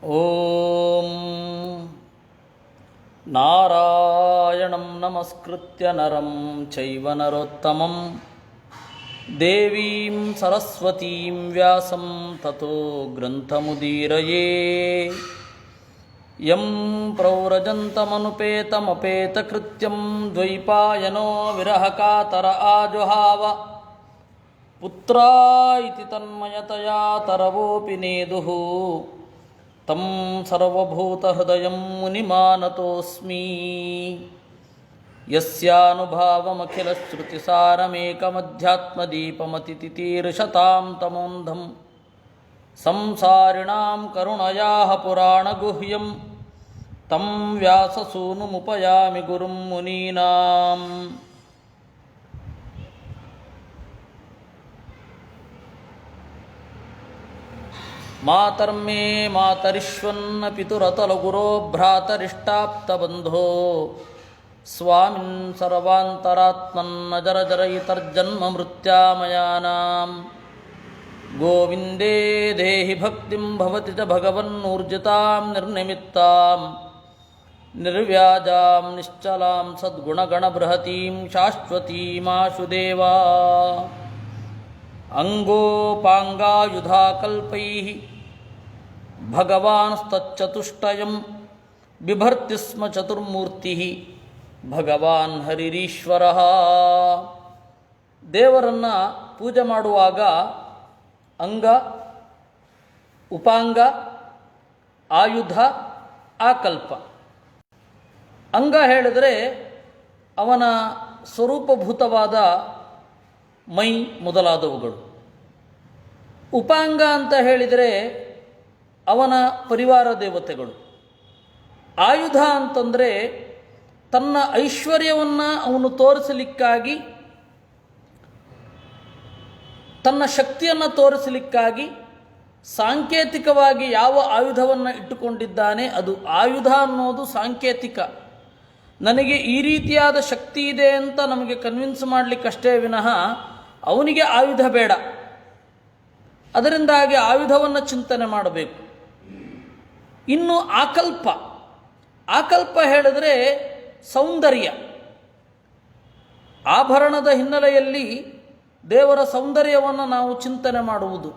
ಓಂ ನಾರಾಯಣಂ ನಮಸ್ಕೃತ್ಯ ನರಂ ಚೈವ ನರೋತ್ತಮಂ ದೇವೀಂ ಸರಸ್ವತೀಂ ವ್ಯಾಸಂ ತತೋ ಗ್ರಂಥಮುದೀರಯೇ ಯಂ ಪ್ರವ್ರಜಂತಮನುಪೇತಮಪೇತಕೃತ್ಯಂ ದ್ವೈಪಾಯನೋ ವಿರಹಕಾತರ ಆಜುಹಾವ ಪುತ್ರಾಯಿತಿ ತನ್ಮಯತಯಾ ತರವೋಪಿ ನೇದುಃ ತಂ ಸರ್ವಭೂತಹೃದಯಂ ಮುನಿಮಾನತೋಸ್ಮಿ ಯಸ್ಯಾನುಭಾವಮಖಿಲಶ್ರುತಿಸಾರಮೇಕಮಧ್ಯಾತ್ಮದೀಪಮತಿತಿತೀರ್ಷತಾಂ ತಮೋಂಧಂ ಸಂಸಾರಿಣಾಂ ಕರುಣಯಾಃ ಪುರಾಣಗುಹ್ಯಂ ತಂ ವ್ಯಾಸಸೂನುಮುಪಯಾಮಿ ಗುರುಂ ಮುನೀನಾಂ. ಮಾತರ್ಮೇ ಮಾತರಿಶ್ವನ್ನ ಪಿತುರತಲಗುರೋ ಭ್ರಾತರಿಷ್ಟಾಪ್ತಬಂಧೋ ಸ್ವಾಮಿನ್ ಸರ್ವಾಂತರಾತ್ಮನ್ನ ಜರಜರಯಿತರ್ಜನ್ಮ ಮೃತ್ಯಾಮಯಾನಾಂ. ಗೋವಿಂದೇ ದೇಹಿ ಭಕ್ತಿಂ ಭವತಿ ಚ ಭಗವನ್ನೂರ್ಜಿತಾಂ ನಿರ್ನಿಮಿತ್ತಾಂ ನಿರ್ವ್ಯಾಜಾಂ ನಿಶ್ಚಲಾಂ ಸದ್ಗುಣಗಣಬೃಹತೀಂ ಶಾಶ್ವತೀಮಾಶುದೇವಾ. ಅಂಗೋಪಾಂಗಾಯುಧಾಕಲ್ಪೈಃ ಭಗವಾನ್ಸ್ತಚ್ಚತುಷ್ಟಯಂ ಬಿಭರ್ತಿ ಸ್ಮ ಚತುರ್ಮೂರ್ತಿಃ ಭಗವಾನ್ ಹರಿರೀಶ್ವರಃ. ದೇವರನ್ನು ಪೂಜೆ ಮಾಡುವಾಗ ಅಂಗ, ಉಪಾಂಗ, ಆಯುಧ, ಆಕಲ್ಪ. ಅಂಗ ಹೇಳಿದರೆ ಅವನ ಸ್ವರೂಪಭೂತವಾದ ಮೈ ಮೊದಲಾದವುಗಳು. ಉಪಾಂಗ ಅಂತ ಹೇಳಿದರೆ ಅವನ ಪರಿವಾರ ದೇವತೆಗಳು. ಆಯುಧ ಅಂತಂದರೆ ತನ್ನ ಐಶ್ವರ್ಯವನ್ನು ಅವನು ತೋರಿಸಲಿಕ್ಕಾಗಿ, ತನ್ನ ಶಕ್ತಿಯನ್ನು ತೋರಿಸಲಿಕ್ಕಾಗಿ ಸಾಂಕೇತಿಕವಾಗಿ ಯಾವ ಆಯುಧವನ್ನು ಇಟ್ಟುಕೊಂಡಿದ್ದಾನೆ ಅದು ಆಯುಧ ಅನ್ನೋದು ಸಾಂಕೇತಿಕ. ನನಗೆ ಈ ರೀತಿಯಾದ ಶಕ್ತಿ ಇದೆ ಅಂತ ನಮಗೆ ಕನ್ವಿನ್ಸ್ ಮಾಡಲಿಕ್ಕಷ್ಟೇ ವಿನಃ ಅವನಿಗೆ ಆಯುಧ ಬೇಡ. ಅದರಿಂದಾಗಿ ಆಯುಧವನ್ನು ಚಿಂತನೆ ಮಾಡಬೇಕು. ಇನ್ನು ಆಕಲ್ಪ. ಆಕಲ್ಪ ಹೇಳಿದರೆ ಸೌಂದರ್ಯ. ಆಭರಣದ ಹಿನ್ನೆಲೆಯಲ್ಲಿ ದೇವರ ಸೌಂದರ್ಯವನ್ನು ನಾವು ಚಿಂತನೆ ಮಾಡುವುದು.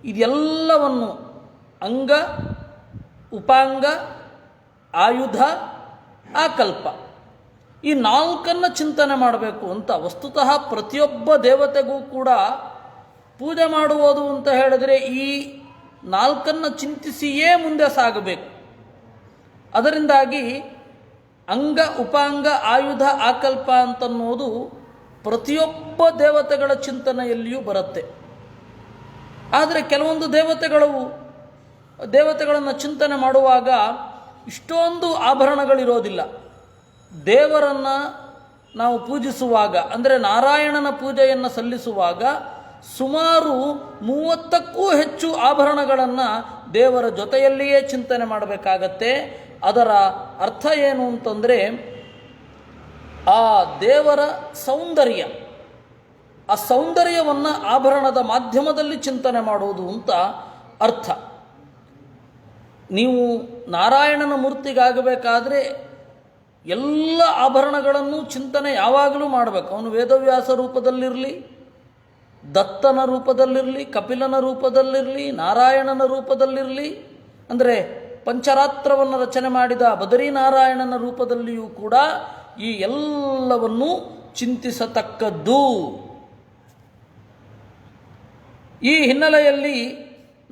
ಇದೆಲ್ಲವನ್ನು ಅಂಗ, ಉಪಾಂಗ, ಆಯುಧ, ಆಕಲ್ಪ ಈ ನಾಲ್ಕನ್ನು ಚಿಂತನೆ ಮಾಡಬೇಕು ಅಂತ. ವಸ್ತುತಃ ಪ್ರತಿಯೊಬ್ಬ ದೇವತೆಗೂ ಕೂಡ ಪೂಜೆ ಮಾಡುವುದು ಅಂತ ಹೇಳಿದರೆ ಈ ನಾಲ್ಕನ್ನು ಚಿಂತಿಸಿಯೇ ಮುಂದೆ ಸಾಗಬೇಕು. ಅದರಿಂದಾಗಿ ಅಂಗ, ಉಪಾಂಗ, ಆಯುಧ, ಆಕಲ್ಪ ಅಂತನ್ನೋದು ಪ್ರತಿಯೊಬ್ಬ ದೇವತೆಗಳ ಚಿಂತನೆಯಲ್ಲಿಯೂ ಬರುತ್ತೆ. ಆದರೆ ಕೆಲವೊಂದು ದೇವತೆಗಳನ್ನು ಚಿಂತನೆ ಮಾಡುವಾಗ ಇಷ್ಟೊಂದು ಆಭರಣಗಳಿರೋದಿಲ್ಲ. ದೇವರನ್ನು ನಾವು ಪೂಜಿಸುವಾಗ ಅಂದರೆ ನಾರಾಯಣನ ಪೂಜೆಯನ್ನು ಸಲ್ಲಿಸುವಾಗ ಸುಮಾರು 30ಕ್ಕೂ ಹೆಚ್ಚು ಆಭರಣಗಳನ್ನು ದೇವರ ಜೊತೆಯಲ್ಲಿಯೇ ಚಿಂತನೆ ಮಾಡಬೇಕಾಗತ್ತೆ. ಅದರ ಅರ್ಥ ಏನು ಅಂತಂದರೆ ಆ ದೇವರ ಸೌಂದರ್ಯ, ಆ ಸೌಂದರ್ಯವನ್ನು ಆಭರಣದ ಮಾಧ್ಯಮದಲ್ಲಿ ಚಿಂತನೆ ಮಾಡುವುದು ಅಂತ ಅರ್ಥ. ನೀವು ನಾರಾಯಣನ ಮೂರ್ತಿಗಾಗಬೇಕಾದ್ರೆ ಎಲ್ಲ ಆಭರಣಗಳನ್ನು ಚಿಂತನೆ ಯಾವಾಗಲೂ ಮಾಡಬೇಕು. ಅವನು ವೇದವ್ಯಾಸ ರೂಪದಲ್ಲಿರಲಿ, ದತ್ತನ ರೂಪದಲ್ಲಿರಲಿ, ಕಪಿಲನ ರೂಪದಲ್ಲಿರಲಿ, ನಾರಾಯಣನ ರೂಪದಲ್ಲಿರಲಿ, ಅಂದರೆ ಪಂಚರಾತ್ರವನ್ನು ರಚನೆ ಮಾಡಿದ ಬದರೀನಾರಾಯಣನ ರೂಪದಲ್ಲಿಯೂ ಕೂಡ ಈ ಎಲ್ಲವನ್ನೂ ಚಿಂತಿಸತಕ್ಕದ್ದು. ಈ ಹಿನ್ನೆಲೆಯಲ್ಲಿ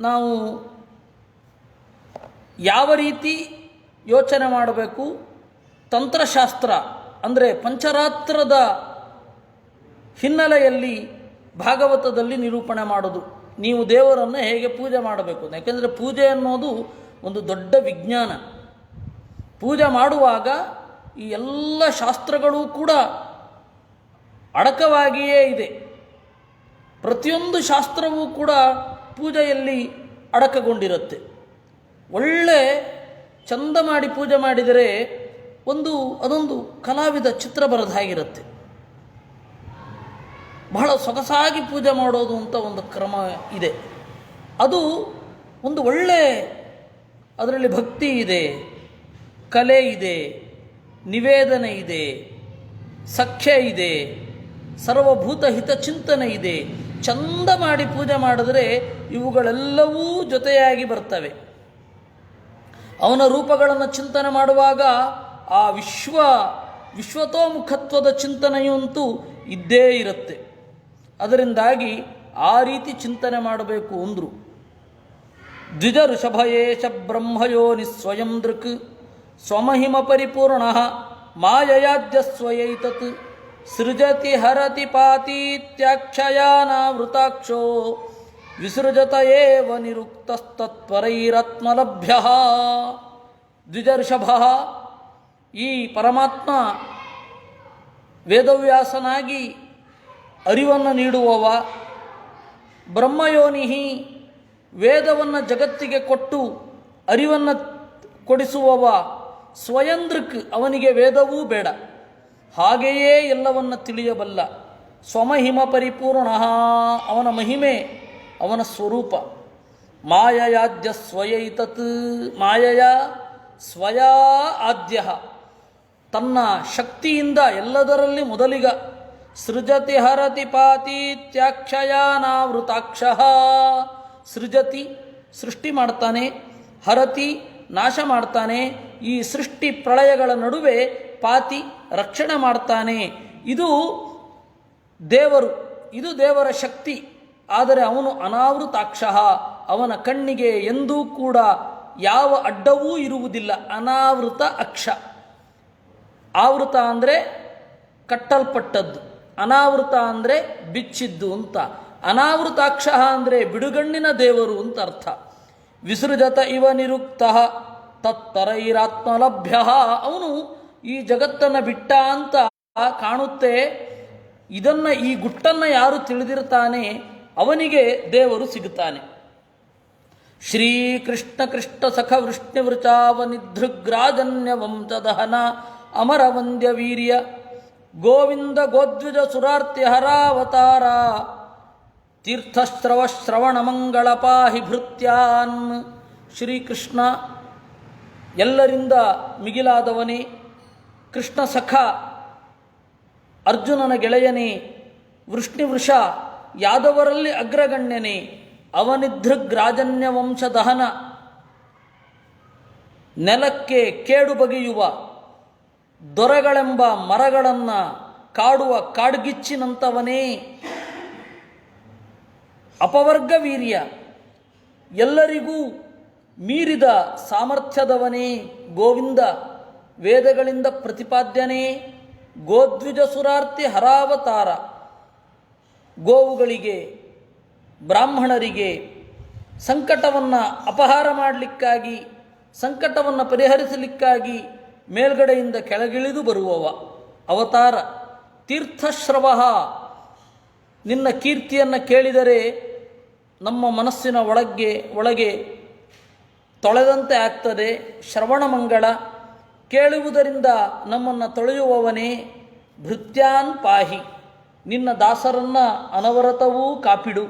ನಾವು ಯಾವ ರೀತಿ ಯೋಚನೆ ಮಾಡಬೇಕು? ತಂತ್ರಶಾಸ್ತ್ರ ಅಂದರೆ ಪಂಚರಾತ್ರದ ಹಿನ್ನೆಲೆಯಲ್ಲಿ ಭಾಗವತದಲ್ಲಿ ನಿರೂಪಣೆ ಮಾಡೋದು. ನೀವು ದೇವರನ್ನು ಹೇಗೆ ಪೂಜೆ ಮಾಡಬೇಕು. ಯಾಕೆಂದರೆ ಪೂಜೆ ಅನ್ನೋದು ಒಂದು ದೊಡ್ಡ ವಿಜ್ಞಾನ. ಪೂಜೆ ಮಾಡುವಾಗ ಈ ಎಲ್ಲ ಶಾಸ್ತ್ರಗಳೂ ಕೂಡ ಅಡಕವಾಗಿಯೇ ಇದೆ. ಪ್ರತಿಯೊಂದು ಶಾಸ್ತ್ರವೂ ಕೂಡ ಪೂಜೆಯಲ್ಲಿ ಅಡಕಗೊಂಡಿರುತ್ತೆ. ಒಳ್ಳೆ ಚಂದ ಮಾಡಿ ಪೂಜೆ ಮಾಡಿದರೆ ಅದೊಂದು ಕಲಾವಿದ ಚಿತ್ರ ಬರೆದ ಹಾಗಿರುತ್ತೆ. ಬಹಳ ಸೊಗಸಾಗಿ ಪೂಜೆ ಮಾಡೋದು ಅಂತ ಒಂದು ಕ್ರಮ ಇದೆ. ಅದು ಒಂದು ಒಳ್ಳೆ ಅದರಲ್ಲಿ ಭಕ್ತಿ ಇದೆ, ಕಲೆ ಇದೆ, ನಿವೇದನೆ ಇದೆ, ಸಖ್ಯ ಇದೆ, ಸರ್ವಭೂತ ಹಿತಚಿಂತನೆ ಇದೆ. ಚಂದ ಮಾಡಿ ಪೂಜೆ ಮಾಡಿದ್ರೆ ಇವುಗಳೆಲ್ಲವೂ ಜೊತೆಯಾಗಿ ಬರ್ತವೆ. ಅವನ ರೂಪಗಳನ್ನು ಚಿಂತನೆ ಮಾಡುವಾಗ ಆ ವಿಶ್ವತೋಮುಖತ್ವದ ಚಿಂತನೆಯಂತೂ ಇದ್ದೇ ಇರುತ್ತೆ. ಅದರಿಂದಾಗಿ ಆ ರೀತಿ ಚಿಂತನೆ ಮಾಡಬೇಕು ಅಂದರು. ದ್ವಿಜ ಋಷಭಯೇಶ ಬ್ರಹ್ಮಯೋನಿ ಸ್ವಯಂ ದೃಕ್ ಸ್ವಮಹಿಮ ಪರಿಪೂರ್ಣ ಮಾಯಯಾದ್ಯ ಸ್ವಯೈತತ್ ಸೃಜತಿ ಹರತಿ ಪಾತೀತ್ಯಾಕ್ಷಯಾನಾವೃತಾಕ್ಷೋ ವಿಸೃಜತ ಏವ ನಿರುಕ್ತಸ್ತತ್ಪರೈರತ್ಮಲಭ್ಯ. ದ್ವಿಜಋಷಭ, ಈ ಪರಮಾತ್ಮ ವೇದವ್ಯಾಸನಾಗಿ ಅರಿವನ್ನು ನೀಡುವವ, ಬ್ರಹ್ಮಯೋನಿಹಿ ವೇದವನ್ನು ಜಗತ್ತಿಗೆ ಕೊಟ್ಟು ಅರಿವನ್ನು ಕೊಡಿಸುವವ, ಸ್ವಯಂದೃಕ್ ಅವನಿಗೆ ವೇದವೂ ಬೇಡ, ಹಾಗೆಯೇ ಎಲ್ಲವನ್ನು ತಿಳಿಯಬಲ್ಲ, ಸ್ವಮಹಿಮ ಪರಿಪೂರ್ಣ ಅವನ ಮಹಿಮೆ ಅವನ ಸ್ವರೂಪ, ಮಾಯಯಾದ್ಯ ಸ್ವಯೈತತ್ ಮಾಯಯ ಸ್ವಯ ಆದ್ಯ ತನ್ನ ಶಕ್ತಿಯಿಂದ ಎಲ್ಲದರಲ್ಲಿ ಮೊದಲಿಗ, ಸೃಜತಿ ಹರತಿ ಪಾತೀತ್ಯಾಕ್ಷಯಾನಾವೃತಾಕ್ಷ ಸೃಜತಿ ಸೃಷ್ಟಿ ಮಾಡ್ತಾನೆ, ಹರತಿ ನಾಶ ಮಾಡ್ತಾನೆ, ಈ ಸೃಷ್ಟಿ ಪ್ರಳಯಗಳ ನಡುವೆ ಪಾತಿ ರಕ್ಷಣೆ ಮಾಡ್ತಾನೆ. ಇದು ದೇವರು, ಇದು ದೇವರ ಶಕ್ತಿ. ಆದರೆ ಅವನು ಅನಾವೃತಾಕ್ಷ, ಅವನ ಕಣ್ಣಿಗೆ ಎಂದೂ ಕೂಡ ಯಾವ ಅಡ್ಡವೂ ಇರುವುದಿಲ್ಲ. ಅನಾವೃತ ಅಕ್ಷ, ಆವೃತ ಅಂದರೆ ಕಟ್ಟಲ್ಪಟ್ಟದ್ದು, ಅನಾವೃತ ಅಂದರೆ ಬಿಚ್ಚಿದ್ದು ಅಂತ. ಅನಾವೃತಾಕ್ಷ ಅಂದರೆ ಬಿಡುಗಣ್ಣಿನ ದೇವರು ಅಂತ ಅರ್ಥ. ವಿಸೃಜತ ಇವ ನಿರುಕ್ತ ತತ್ತರೈರಾತ್ಮಲಭ್ಯ, ಅವನು ಈ ಜಗತ್ತನ್ನು ಬಿಟ್ಟ ಅಂತ ಕಾಣುತ್ತೆ. ಇದನ್ನು, ಈ ಗುಟ್ಟನ್ನು ಯಾರು ತಿಳಿದಿರ್ತಾನೆ ಅವನಿಗೆ ದೇವರು ಸಿಗುತ್ತಾನೆ. ಶ್ರೀಕೃಷ್ಣ ಕೃಷ್ಣ ಸಖ ವೃಷ್ಣಿವೃಚಾವನಿಧೃಗ್ರಾಜನ್ಯ ವಂಶದಹನ ಅಮರ ವಂದ್ಯ ವೀರ್ಯ ಗೋವಿಂದ ಗೋದ್ವಿಜ ಸುರಾರ್ತಿ ಹರಾವತಾರ ತೀರ್ಥಶ್ರವ ಶ್ರವಣ ಮಂಗಳ ಪಾಹಿ ಭೃತ್ಯಾನ್. ಶ್ರೀಕೃಷ್ಣ ಎಲ್ಲರಿಂದ ಮಿಗಿಲಾದವನೇ, ಕೃಷ್ಣ ಸಖ ಅರ್ಜುನನ ಗೆಳೆಯನೇ, ವೃಷ್ಣಿವೃಷ ಯಾದವರಲ್ಲಿ ಅಗ್ರಗಣ್ಯನೇ, ಅವನಿಧೃಗ್ರಾಜನ್ಯ ವಂಶದಹನ ನೆಲಕ್ಕೆ ಕೇಡು ಬಗೆಯುವ ದೊರೆಗಳೆಂಬ ಮರಗಳನ್ನು ಕಾಡುವ ಕಾಡ್ಗಿಚ್ಚಿನಂತವನೇ, ಅಪವರ್ಗ ವೀರ್ಯ ಎಲ್ಲರಿಗೂ ಮೀರಿದ ಸಾಮರ್ಥ್ಯದವನೇ ಗೋವಿಂದ, ವೇದಗಳಿಂದ ಪ್ರತಿಪಾದ್ಯನೇ, ಗೋದ್ವಿಜ ಸುರಾರ್ತಿ ಹರಾವತಾರ ಗೋವುಗಳಿಗೆ ಬ್ರಾಹ್ಮಣರಿಗೆ ಸಂಕಟವನ್ನು ಅಪಹಾರ ಮಾಡಲಿಕ್ಕಾಗಿ, ಸಂಕಟವನ್ನು ಪರಿಹರಿಸಲಿಕ್ಕಾಗಿ ಮೇಲ್ಗಡೆಯಿಂದ ಕೆಳಗಿಳಿದು ಬರುವವ ಅವತಾರ. ತೀರ್ಥಶ್ರವ, ನಿನ್ನ ಕೀರ್ತಿಯನ್ನು ಕೇಳಿದರೆ ನಮ್ಮ ಮನಸ್ಸಿನ ಒಳಗೆ ತೊಳೆದಂತೆ ಆಗ್ತದೆ. ಶ್ರವಣ ಮಂಗಳ, ಕೇಳುವುದರಿಂದ ನಮ್ಮನ್ನು ತೊಳೆಯುವವನೇ. ಭೃತ್ಯಾನ್ ಪಾಹಿ, ನಿನ್ನ ದಾಸರನ್ನು ಅನವರತವೂ ಕಾಪಿಡು.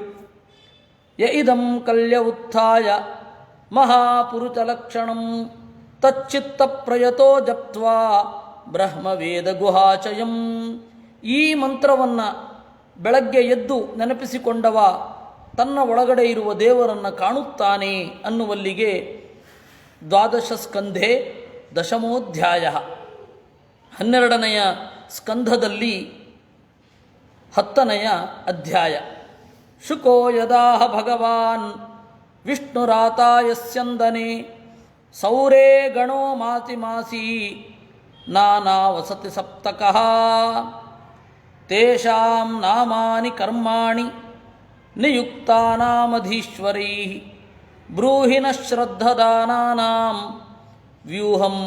ಯ ಇದಂ ಕಲ್ಯ ಉತ್ಥಾಯ ಮಹಾಪುರುಷಲಕ್ಷಣಂ ತಚ್ಚಿತ್ತ ಪ್ರಯತೋ ಜಪ್ತ್ವಾ ಬ್ರಹ್ಮವೇದ ಗುಹಾಚಯಂ. ಈ ಮಂತ್ರವನ್ನು ಬೆಳಗ್ಗೆ ಎದ್ದು ನೆನಪಿಸಿಕೊಂಡವ ತನ್ನ ಒಳಗಡೆ ಇರುವ ದೇವರನ್ನು ಕಾಣುತ್ತಾನೆ ಅನ್ನುವಲ್ಲಿಗೆ ದ್ವಾದಶ ಸ್ಕಂಧೆ ದಶಮೋಧ್ಯಾಯ, 12ನೆಯ ಸ್ಕಂಧದಲ್ಲಿ 10ನೆಯ ಅಧ್ಯಾಯ. ಶುಕೋ ಯದಾಹ ಭಗವಾನ್ ವಿಷ್ಣುರಾತಾಯಸ್ಯಂದನೆ ಸೌರೇ ಗಣೋ ಮಾಸಿ ಮಾಸಿ ನಾನಾ ವಸತಿ ಸಪ್ತಕಃ ತೇಷಾಂ ನಾಮಾನಿ ಕರ್ಮಾಣಿ ನಿಯುಕ್ತಾನಾಮಧೀಶ್ವರೈಃ ಬ್ರೂಹಿ ನ ಶ್ರದ್ಧದಾನಾನಾಂ ವ್ಯೂಹಂ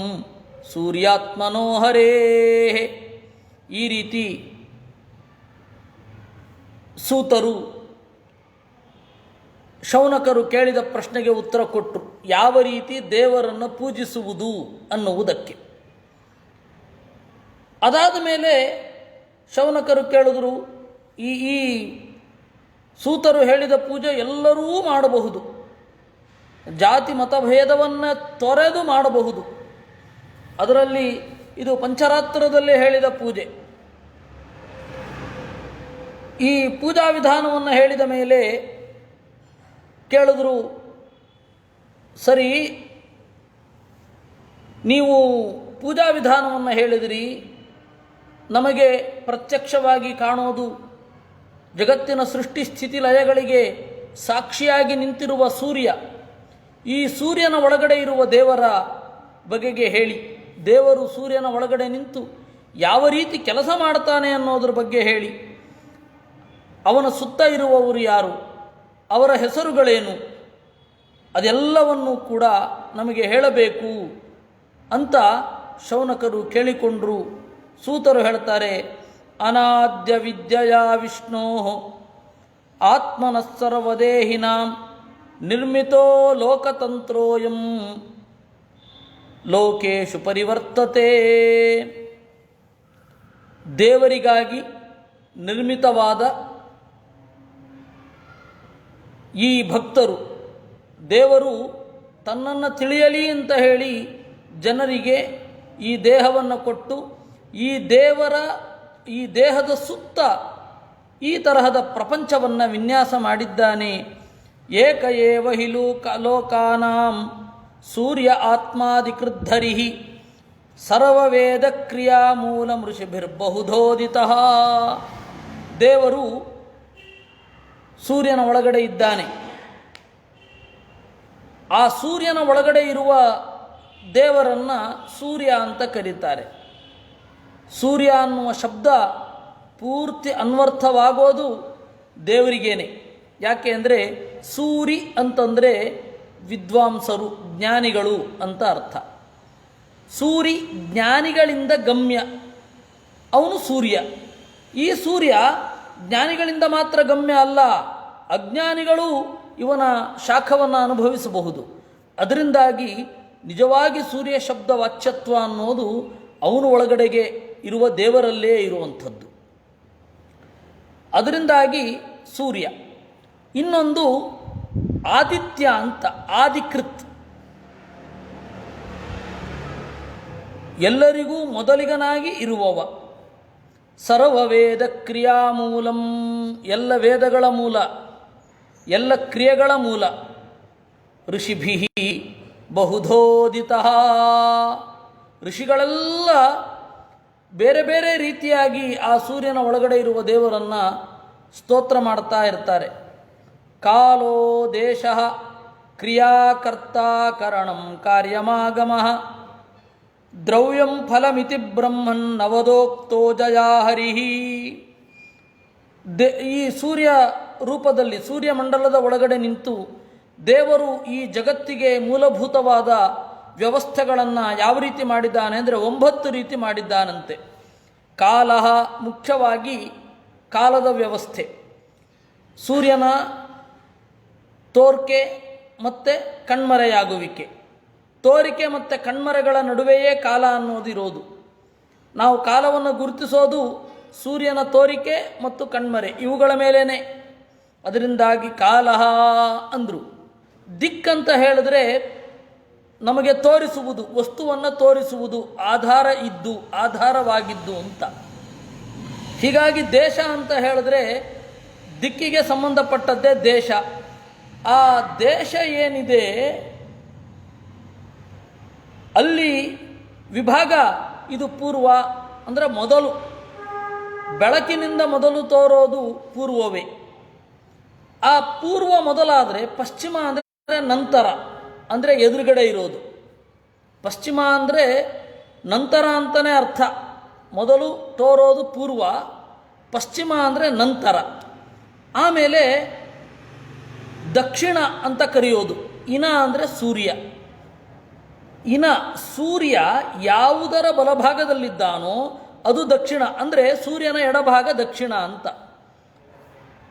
ಸೂರ್ಯಾತ್ಮನೋ ಹರೇಃ. ಈ ರೀತಿ ಸೂತರು ಶೌನಕರು ಕೇಳಿದ ಪ್ರಶ್ನೆಗೆ ಉತ್ತರ ಕೊಟ್ಟರು, ಯಾವ ರೀತಿ ದೇವರನ್ನು ಪೂಜಿಸುವುದು ಅನ್ನುವುದಕ್ಕೆ. ಅದಾದ ಮೇಲೆ ಶೌನಕರು ಕೇಳಿದ್ರು, ಈ ಸೂತರು ಹೇಳಿದ ಪೂಜೆ ಎಲ್ಲರೂ ಮಾಡಬಹುದು, ಜಾತಿ ಮತಭೇದವನ್ನು ತೊರೆದು ಮಾಡಬಹುದು. ಅದರಲ್ಲಿ ಇದು ಪಂಚರಾತ್ರದಲ್ಲಿ ಹೇಳಿದ ಪೂಜೆ. ಈ ಪೂಜಾ ವಿಧಾನವನ್ನು ಹೇಳಿದ ಮೇಲೆ ಕೇಳಿದ್ರು, ಸರಿ ನೀವು ಪೂಜಾ ವಿಧಾನವನ್ನು ಹೇಳಿದಿರಿ, ನಮಗೆ ಪ್ರತ್ಯಕ್ಷವಾಗಿ ಕಾಣೋದು ಜಗತ್ತಿನ ಸೃಷ್ಟಿ ಸ್ಥಿತಿ ಲಯಗಳಿಗೆ ಸಾಕ್ಷಿಯಾಗಿ ನಿಂತಿರುವ ಸೂರ್ಯ. ಈ ಸೂರ್ಯನ ಒಳಗಡೆ ಇರುವ ದೇವರ ಬಗೆಗೆ ಹೇಳಿ, ದೇವರು ಸೂರ್ಯನ ಒಳಗಡೆ ನಿಂತು ಯಾವ ರೀತಿ ಕೆಲಸ ಮಾಡ್ತಾನೆ ಅನ್ನೋದ್ರ ಬಗ್ಗೆ ಹೇಳಿ, ಅವನ ಸುತ್ತ ಇರುವವರು ಯಾರು, ಅವರ ಹೆಸರುಗಳೇನು, ಅದೆಲ್ಲವನ್ನೂ ಕೂಡ ನಮಗೆ ಹೇಳಬೇಕು ಅಂತ ಶೌನಕರು ಕೇಳಿಕೊಂಡರು. ಸೂತರು ಹೇಳ್ತಾರೆ, ಅನಾದ್ಯ ವಿದ್ಯೆಯ ವಿಷ್ಣೋ ಆತ್ಮನಸ್ಸರ್ವದೇಹಿನಾಂ ನಿರ್ಮಿತೋ ಲೋಕತಂತ್ರೋಯಂ ಲೋಕೇಶು ಪರಿವರ್ತತೆ. ದೇವರಿಗಾಗಿ ನಿರ್ಮಿತವಾದ ಈ ಭಕ್ತರು, ದೇವರು ತನ್ನನ್ನು ತಿಳಿಯಲಿ ಅಂತ ಹೇಳಿ ಜನರಿಗೆ ಈ ದೇಹವನ್ನು ಕೊಟ್ಟು ಈ ದೇಹದ ಸುತ್ತ ಈ ತರಹದ ಪ್ರಪಂಚವನ್ನು ವಿನ್ಯಾಸ ಮಾಡಿದ್ದಾನೆ. ಏಕ ಏವ ಹಿ ಲೋಕಾನಾಂ ಸೂರ್ಯ ಆತ್ಮಾಧಿಕೃದ್ಧರಿ ಸರ್ವವೇದ ಕ್ರಿಯಾ ಮೂಲ ಋಷಿಭಿರ್ಬಹುಧೋದಿತಃ. ದೇವರು ಸೂರ್ಯನ ಒಳಗಡೆ ಇದ್ದಾನೆ. ಆ ಸೂರ್ಯನ ಒಳಗಡೆ ಇರುವ ದೇವರನ್ನು ಸೂರ್ಯ ಅಂತ ಕರೀತಾರೆ. ಸೂರ್ಯ ಅನ್ನುವ ಶಬ್ದ ಪೂರ್ತಿ ಅನ್ವರ್ಥವಾಗೋದು ದೇವರಿಗೇನೆ. ಯಾಕೆ ಅಂದರೆ ಸೂರಿ ಅಂತಂದರೆ ವಿದ್ವಾಂಸರು, ಜ್ಞಾನಿಗಳು ಅಂತ ಅರ್ಥ. ಸೂರಿ ಜ್ಞಾನಿಗಳಿಂದ ಗಮ್ಯ, ಅವನು ಸೂರ್ಯ. ಈ ಸೂರ್ಯ ಜ್ಞಾನಿಗಳಿಂದ ಮಾತ್ರ ಗಮ್ಯ ಅಲ್ಲ, ಅಜ್ಞಾನಿಗಳು ಇವನ ಶಾಖವನ್ನು ಅನುಭವಿಸಬಹುದು. ಅದರಿಂದಾಗಿ ನಿಜವಾಗಿ ಸೂರ್ಯ ಶಬ್ದ ವಾಚ್ಯತ್ವ ಅನ್ನೋದು ಅವನು ಒಳಗಡೆಗೆ ಇರುವ ದೇವರಲ್ಲೇ ಇರುವಂಥದ್ದು. ಅದರಿಂದಾಗಿ ಸೂರ್ಯ. ಇನ್ನೊಂದು ಆದಿತ್ಯ ಅಂತ, ಆದಿಕೃತ್, ಎಲ್ಲರಿಗೂ ಮೊದಲಿಗನಾಗಿ ಇರುವವ. ಸರ್ವವೇದ ಕ್ರಿಯಾಮೂಲಂ, ಎಲ್ಲ ವೇದಗಳ ಮೂಲ, ಎಲ್ಲ ಕ್ರಿಯೆಗಳ ಮೂಲ. ಋಷಿಭಿ ಬಹುಧೋದಿತಃ, ಋಷಿಗಳೆಲ್ಲ ಬೇರೆ ಬೇರೆ ರೀತಿಯಾಗಿ ಆ ಸೂರ್ಯನ ಒಳಗಡೆ ಇರುವ ದೇವರನ್ನು ಸ್ತೋತ್ರ ಮಾಡ್ತಾ ಇರ್ತಾರೆ. ಕಾಲೋ ದೇಶ ಕ್ರಿಯಾಕರ್ತ ಕರಣಂ ಕಾರ್ಯಮಾಗಮಃ ದ್ರವ್ಯಂ ಫಲಮಿತಿ ಬ್ರಹ್ಮನ್ ನವದೋಕ್ತೋ ಜಯಾ ಹರಿಹಿ. ಈ ಸೂರ್ಯ ರೂಪದಲ್ಲಿ, ಸೂರ್ಯಮಂಡಲದ ಒಳಗಡೆ ನಿಂತು ದೇವರು ಈ ಜಗತ್ತಿಗೆ ಮೂಲಭೂತವಾದ ವ್ಯವಸ್ಥೆಗಳನ್ನು ಯಾವ ರೀತಿ ಮಾಡಿದ್ದಾನೆ ಅಂದರೆ 9 ರೀತಿ ಮಾಡಿದ್ದಾನಂತೆ. ಕಾಲ, ಮುಖ್ಯವಾಗಿ ಕಾಲದ ವ್ಯವಸ್ಥೆ. ಸೂರ್ಯನ ತೋರ್ಕೆ ಮತ್ತು ಕಣ್ಮರೆಯಾಗುವಿಕೆ, ತೋರಿಕೆ ಮತ್ತು ಕಣ್ಮರೆಗಳ ನಡುವೆಯೇ ಕಾಲ ಅನ್ನೋದಿರೋದು. ನಾವು ಕಾಲವನ್ನು ಗುರುತಿಸೋದು ಸೂರ್ಯನ ತೋರಿಕೆ ಮತ್ತು ಕಣ್ಮರೆ, ಇವುಗಳ ಮೇಲೇ. ಅದರಿಂದಾಗಿ ಕಾಲ ಅಂದರು. ದಿಕ್ಕಂತ ಹೇಳಿದ್ರೆ ನಮಗೆ ತೋರಿಸುವುದು, ವಸ್ತುವನ್ನು ತೋರಿಸುವುದು, ಆಧಾರ ಇದ್ದು, ಆಧಾರವಾಗಿದ್ದು ಅಂತ. ಹೀಗಾಗಿ ದೇಶ ಅಂತ ಹೇಳಿದ್ರೆ ದಿಕ್ಕಿಗೆ ಸಂಬಂಧಪಟ್ಟದ್ದೇ ದೇಶ. ಆ ದೇಶ ಏನಿದೆ ಅಲ್ಲಿ ವಿಭಾಗ, ಇದು ಪೂರ್ವ ಅಂದರೆ ಮೊದಲು, ಬೆಳಕಿನಿಂದ ಮೊದಲು ತೋರೋದು ಪೂರ್ವವೇ. ಆ ಪೂರ್ವ ಮೊದಲಾದರೆ ಪಶ್ಚಿಮ ಅಂದರೆ ನಂತರ, ಅಂದರೆ ಎದುರುಗಡೆ ಇರೋದು. ಪಶ್ಚಿಮ ಅಂದರೆ ನಂತರ ಅಂತಲೇ ಅರ್ಥ. ಮೊದಲು ತೋರೋದು ಪೂರ್ವ, ಪಶ್ಚಿಮ ಅಂದರೆ ನಂತರ. ಆಮೇಲೆ ದಕ್ಷಿಣ ಅಂತ ಕರೆಯೋದು. ಇನ ಅಂದರೆ ಸೂರ್ಯ. ಇನ, ಸೂರ್ಯ ಯಾವುದರ ಬಲಭಾಗದಲ್ಲಿದ್ದಾನೋ ಅದು ದಕ್ಷಿಣ, ಅಂದರೆ ಸೂರ್ಯನ ಎಡಭಾಗ ದಕ್ಷಿಣ ಅಂತ.